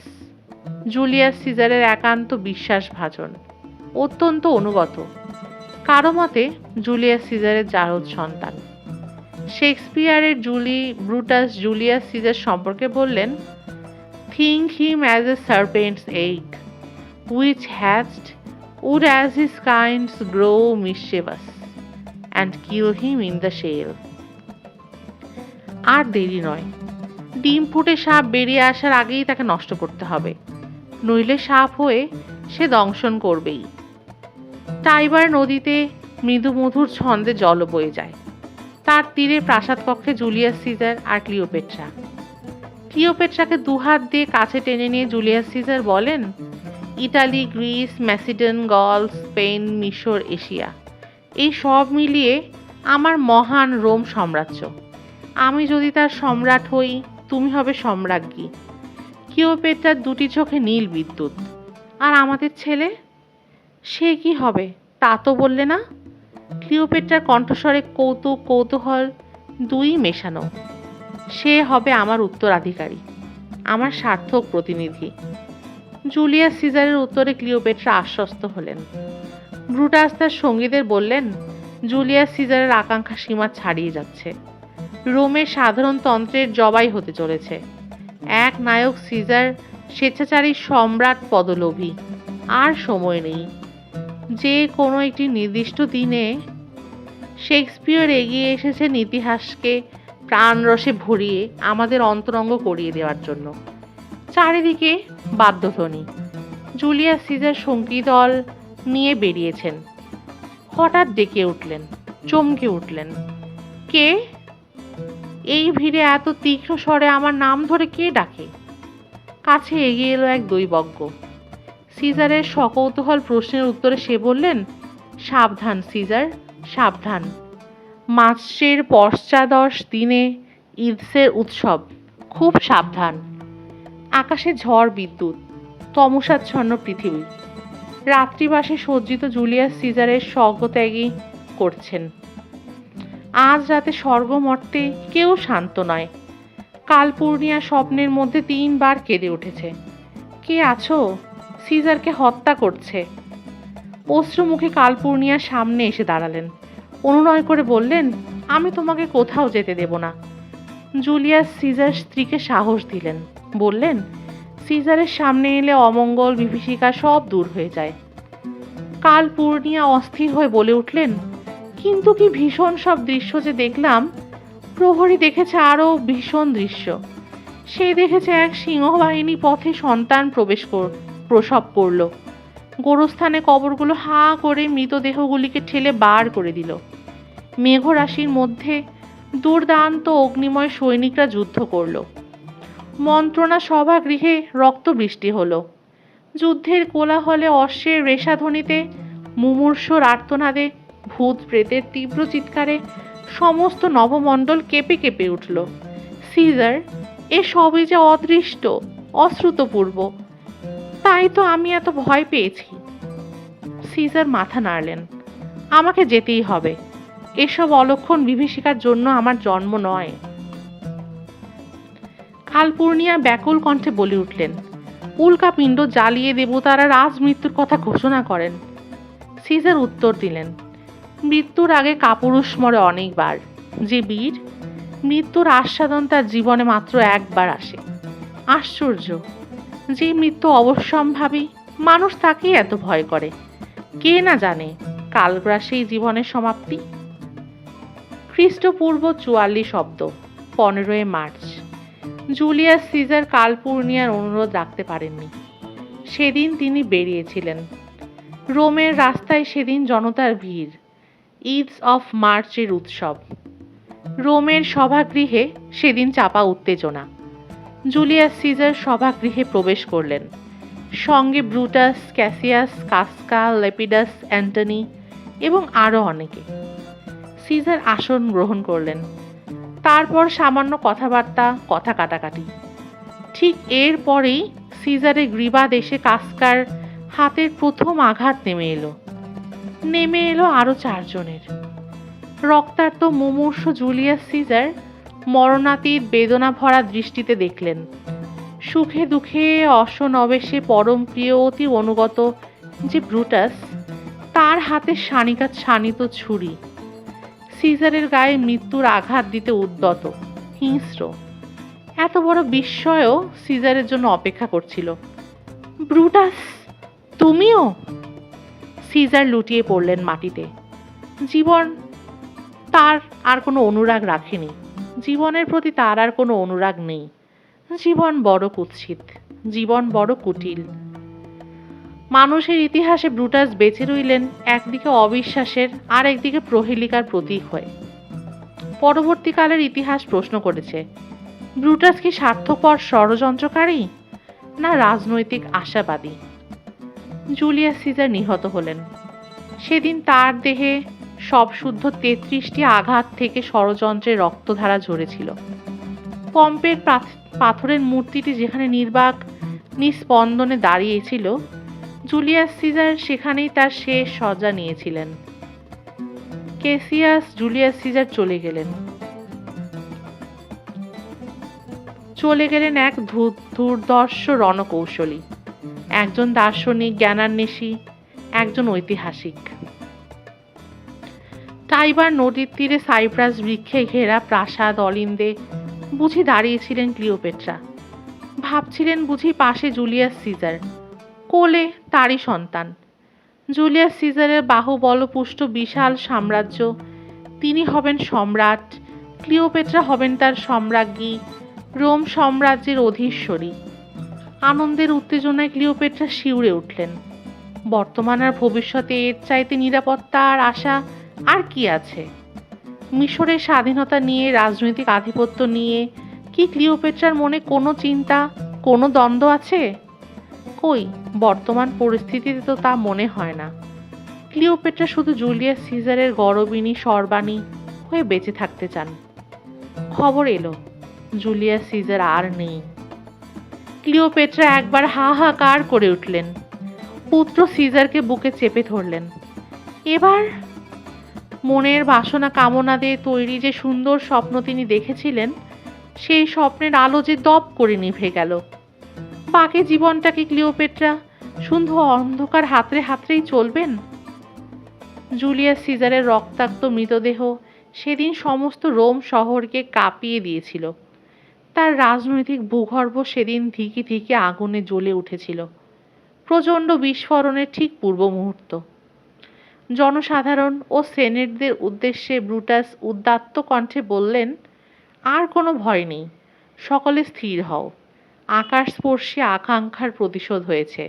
জুলিয়াস সিজারের একান্ত বিশ্বাসভাজন, অত্যন্ত অনুগত। কারো মতে জুলিয়াস সিজারের জারজ সন্তান। শেক্সপিয়ারের ব্রুটাস জুলিয়াস সিজার সম্পর্কে বললেন, "Think him as a serpent's egg, which hatched would as his kinds grow mischievous, and kill him in the shell." আর দেরি নয়, ডিম ফুটে সাপ বেরিয়ে আসার আগেই তাকে নষ্ট করতে হবে, নইলে সাপ হয়ে সে দংশন করবেই। টাইবার নদীতে মৃদু মধুর ছন্দে জল বয়ে যায়। তার তীরে প্রাসাদ কক্ষে জুলিয়াস সিজার আর ক্লিওপেট্রা। ক্লিওপেট্রাকে 2 হাত দিয়ে কাছে টেনে নিয়ে জুলিয়াস সিজার বলেন, "ইটালি, গ্রিস, ম্যাসিডন, গল, স্পেন, মিশর, এশিয়া, এই সব মিলিয়ে আমার মহান রোম সাম্রাজ্য। আমি যদি তার সম্রাট হই, তুমি হবে সম্রাজ্ঞী।" ক্লিওপেট্রার 2টি চোখে নীল বিদ্যুৎ। "আর আমাদের ছেলে, সে কি হবে তা তো বললে না?" ক্লিওপেট্রার কণ্ঠস্বরে কৌতূহল 2ই মেশানো। "সে হবে আমার উত্তরাধিকারী, আমার সার্থক প্রতিনিধি।" জুলিয়াস সিজারের উত্তরে ক্লিওপেট্রা আশ্বস্ত হলেন। ব্রুটাস তার সঙ্গীদের বললেন, জুলিয়াস সিজারের আকাঙ্ক্ষা সীমা ছাড়িয়ে যাচ্ছে। রোমের সাধারণতন্ত্রের জবাই হতে চলেছে। এক নায়ক সিজার স্বেচ্ছাচারী সম্রাট পদলোভী। আর সময় নেই। যে কোনো একটি নির্দিষ্ট দিনে শেক্সপিয়র এগিয়ে এসেছেন ইতিহাসকে প্রাণরসে ভরিয়ে আমাদের অন্তরঙ্গ করিয়ে দেওয়ার জন্য। চারিদিকে বাদ্যধ্বনি। জুলিয়াস সিজার সঙ্গী দল নিয়ে বেরিয়েছেন। হঠাৎ ডেকে উঠলেন, চমকে উঠলেন। "কে? এই ভিড়ে এত তীক্ষ্ণ স্বরে আমার নাম ধরে কে ডাকে?" কাছে এগিয়ে এলো এক দৈবজ্ঞ। সিজারের সকৌতূহল প্রশ্নের উত্তরে সে বললেন, "সাবধান সিজার, সাবধান। মার্চের পশ্চাদশ দিনে ইদসের উৎসব, খুব সাবধান। আকাশে ঝড় বিদ্যুৎ, তমসাচ্ছন্ন পৃথিবী। রাত্রিবাসে সজ্জিত জুলিয়াস সিজারের স্বর্গত্যাগী করছেন। আজ রাতে স্বর্গমর্তে কেউ শান্ত নয়। কালপূর্ণিয়া স্বপ্নের মধ্যে 3 বার কেঁদে উঠেছে। কে আছো? সিজারকে হত্যা করছে।" অশ্রুমুখে কালপূর্ণিয়ার সামনে এসে দাঁড়ালেন। অনুনয় করে বললেন, "আমি তোমাকে কোথাও যেতে দেব না।" জুলিয়াস সিজার স্ত্রীকে সাহস দিলেন। বললেন, "সিজারের সামনে এলে অমঙ্গল বিভীষিকা সব দূর হয়ে যায়।" কালপূর্ণিয়া অস্থির হয়ে বলে উঠলেন, "কিন্তু কি ভীষণ সব দৃশ্য যে দেখলাম!" প্রহরী দেখেছে আরও ভীষণ দৃশ্য। সে দেখেছে এক সিংহবাহিনী পথে সন্তান প্রসব করল। গোরস্থানে কবরগুলো হা করে মৃতদেহগুলিকে ঠেলে বার করে দিল। মেঘরাশির মধ্যে দুর্দান্ত অগ্নিময় সৈনিকরা যুদ্ধ করল। মন্ত্রণা সভাগৃহে রক্তবৃষ্টি হলো। যুদ্ধের কোলাহলে অশ্বের রেশাধ্বনিতে মুমূর্ষর আর্তনাদে ভূত প্রেতের তীব্র চিৎকারে সমস্ত নবমণ্ডল কেঁপে কেঁপে উঠল। সিজার, এ সবই যে অদৃষ্ট, অশ্রুতপূর্ব, তাই তো আমি এত ভয় পেয়েছি। সিজার মাথা নাড়লেন। আমাকে যেতেই হবে, এসব অলক্ষণ বিভীষিকার জন্য আমার জন্ম নয়। কালপূর্ণিয়া ব্যাকুল কণ্ঠে বলে উঠলেন, উল্কাপিণ্ড জ্বালিয়ে দেবতারা রাজমৃত্যুর কথা ঘোষণা করেন। সিজার উত্তর দিলেন, মৃত্যুর আগে কাপুরুষ মরে অনেকবার। যে বীর, মৃত্যুর আস্বাদন তার জীবনে মাত্র একবার আসে। আশ্চর্য, যে মৃত্যু অবশ্যম্ভাবী মানুষ তাকেই এত ভয় করে। কে না জানে কালগ্রাসেই জীবনের সমাপ্তি। খ্রিস্টপূর্ব 44 অব্দ, 15 মার্চ। জুলিয়াস সিজার কালপূর্ণিয়ার অনুরোধ রাখতে পারেননি। সেদিন তিনি বেরিয়েছিলেন। রোমের রাস্তায় সেদিন জনতার ভিড়, ইডস অফ মার্চের উৎসব। রোমের সভাগৃহে সেদিন চাপা উত্তেজনা। জুলিয়াস সিজার সভাগৃহে প্রবেশ করলেন, সঙ্গে ব্রুটাস, ক্যাসিয়াস, কাসকা, লেপিডাস, অ্যান্টনি এবং আরও অনেকে। সিজার আসন গ্রহণ করলেন। তারপর সামান্য কথাবার্তা, কথা কাটাকাটি। ঠিক এর পরেই সিজারের গ্রীবা দেশে কাসকার হাতের প্রথম আঘাত নেমে এলো আরো 4 জনের। রক্তার্ত মুমূর্ষু জুলিয়াস সিজার মরণাতীত বেদনা ভরা দৃষ্টিতে দেখলেন সুখে দুঃখে অসনবেশে পরম প্রিয় অতি অনুগত যে ব্রুটাস, তার হাতে শানিত ছুরি। সিজারের গায়ে মৃত্যুর আঘাত দিতে উদ্যত, হিংস্র। এত বড় বিস্ময়ও সিজারের জন্য অপেক্ষা করছিল। ব্রুটাস, তুমিও? সিজার লুটিয়ে পড়লেন মাটিতে। জীবন তার আর কোনো অনুরাগ রাখেনি। জীবনের প্রতি তার আর কোনো অনুরাগ নেই। জীবন বড় কুৎসিত, জীবন বড় কুটিল। মানুষের ইতিহাসে ব্রুটাস বেঁচে রইলেন একদিকে অবিশ্বাসের আর একদিকে প্রহেলিকার প্রতীক হয়ে। পরবর্তীকালের ইতিহাস প্রশ্ন করেছে, ব্রুটাস কি স্বার্থপর ষড়যন্ত্রকারী না রাজনৈতিক আশাবাদী? জুলিয়াস সিজার নিহত হলেন। সেদিন তার দেহে সব শুদ্ধ 33টি আঘাত থেকে ষড়যন্ত্রের রক্তধারা ঝরেছিল। পম্পের পাথরের মূর্তিটি যেখানে নির্বাক নিস্পন্দনে দাঁড়িয়েছিল, জুলিয়াস সিজার সেখানেই তার শেষ শয্যা নিয়েছিলেন। ক্যাসিয়াস জুলিয়াস সিজার চলে গেলেন এক দুর্ধর্ষ রণকৌশলী, একজন দার্শনিক, জ্ঞানান্বেষী, একজন ঐতিহাসিক। টাইবার নদীর তীরে সাইপ্রাস বৃক্ষে ঘেরা প্রাসাদ অলিন্দে বুঝি দাঁড়িয়েছিলেন ক্লিওপেট্রা। ভাবছিলেন বুঝি পাশে জুলিয়াস সিজার, কোলে তারই সন্তান। জুলিয়াস সিজারের বাহুবলপুষ্ট বিশাল সাম্রাজ্য, তিনি হবেন সম্রাট, ক্লিওপেট্রা হবেন তার সম্রাজ্ঞী, রোম সাম্রাজ্যের অধীশ্বরী। আনন্দের উত্তেজনায় ক্লিওপেট্রা শিউরে উঠলেন। বর্তমান আর ভবিষ্যতে এর চাইতে নিরাপত্তা আর আশা আর কি আছে? মিশরের স্বাধীনতা নিয়ে, রাজনৈতিক আধিপত্য নিয়ে কি ক্লিওপেট্রার মনে কোনো চিন্তা, কোনো দ্বন্দ্ব আছে? কই, বর্তমান পরিস্থিতিতে তো তা মনে হয় না। ক্লিওপেট্রা শুধু জুলিয়াস সিজারের গরবিনী সর্বাণী হয়ে বেঁচে থাকতে চান। খবর এলো, জুলিয়াস সিজার আর নেই। ক্লিওপেট্রা একবার হাহাকার করে উঠলেন। পুত্র সিজারকে বুকে চেপে ধরলেন। এবার মনের বাসনা কামনা দিয়ে তৈরি যে সুন্দর স্বপ্ন তিনি দেখেছিলেন, সেই স্বপ্নের আলো যে দপ করে নিভে গেল। বাকি জীবনটা কি ক্লিওপেট্রা শুধু অন্ধকার হাতড়েই চলবেন? জুলিয়াস সিজারের রক্তাক্ত মৃতদেহ সেদিন সমস্ত রোম শহরকে কাঁপিয়ে দিয়েছিল। তার রাজনৈতিক ভূগর্ভ সেদিন ধিকি ধিকি আগুনে জ্বলে উঠেছিল। প্রচণ্ড বিস্ফোরণের ঠিক পূর্ব মুহূর্ত। জনসাধারণ ও সেনেটদের উদ্দেশ্যে ব্রুটাস উদাত্ত কণ্ঠে বললেন, আর কোনো ভয় নেই, সকলে স্থির হও। আকাশস্পর্শী আকাঙ্ক্ষার প্রতিশোধ হয়েছে।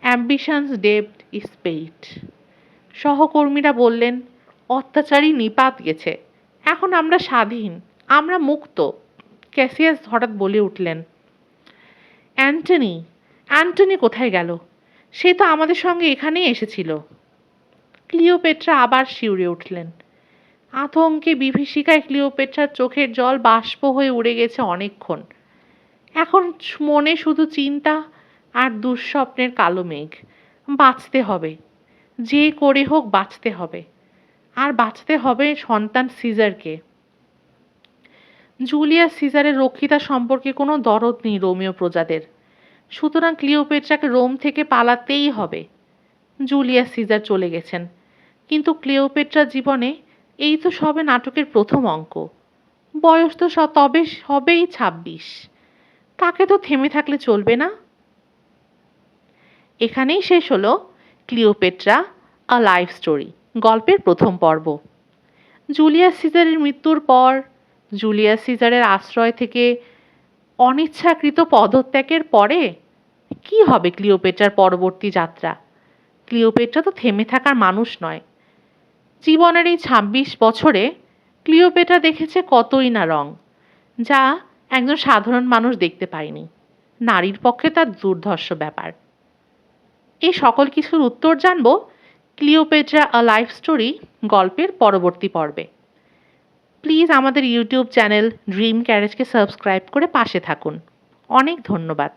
অ্যাম্বিশনস ডেবড ইজ পেইড। সহকর্মীরা বললেন, অত্যাচারী নিপাত গেছে, এখন আমরা স্বাধীন, আমরা মুক্ত। ক্যাসিয়াস হঠাৎ বলে উঠলেন, অ্যান্টনি, অ্যান্টনি কোথায় গেল? সে তো আমাদের সঙ্গে এখানেই এসেছিল। ক্লিওপেট্রা আবার শিউরে উঠলেন। আতঙ্কে বিভীষিকায় ক্লিওপেট্রার চোখের জল বাষ্প হয়ে উড়ে গেছে অনেকক্ষণ। এখন মনে শুধু চিন্তা আর দুঃস্বপ্নের কালো মেঘ। বাঁচতে হবে, যে করে হোক বাঁচতে হবে। আর বাঁচতে হবে সন্তান সিজারকে। জুলিয়াস সিজারের রক্ষিতা সম্পর্কে কোনো দরদ নেই রোমিও প্রজাদের। সুতরাং ক্লিওপেট্রাকে রোম থেকে পালাতেই হবে। জুলিয়াস সিজার চলে গেছেন, কিন্তু ক্লিওপেট্রার জীবনে এই তো সবে নাটকের প্রথম অঙ্ক। বয়স তো তবে হবেই ২৬। তাকে তো থেমে থাকলে চলবে না। এখানেই শেষ হলো ক্লিওপেট্রা আ লাইফ স্টোরি গল্পের প্রথম পর্ব। জুলিয়াস সিজারের মৃত্যুর পর, জুলিয়াস সিজারের আশ্রয় থেকে অনিচ্ছাকৃত পদত্যাগের পরে কি হবে ক্লিওপেট্রার পরবর্তী যাত্রা? ক্লিওপেট্রা তো থেমে থাকার মানুষ নয়। জীবনের এই ২৬ বছরে ক্লিওপেট্রা দেখেছে কতই না রং, যা একজন সাধারণ মানুষ দেখতে পায়নি। নারীর পক্ষে তার দুর্ধর্ষ ব্যাপার। এই সকল কিছুর উত্তর জানব ক্লিওপেট্রা আ লাইফ স্টোরি গল্পের পরবর্তী পর্বে। প্লিজ আমাদের ইউটিউব চ্যানেল ড্রিম ক্যারেজকে সাবস্ক্রাইব করে পাশে থাকুন। অনেক ধন্যবাদ।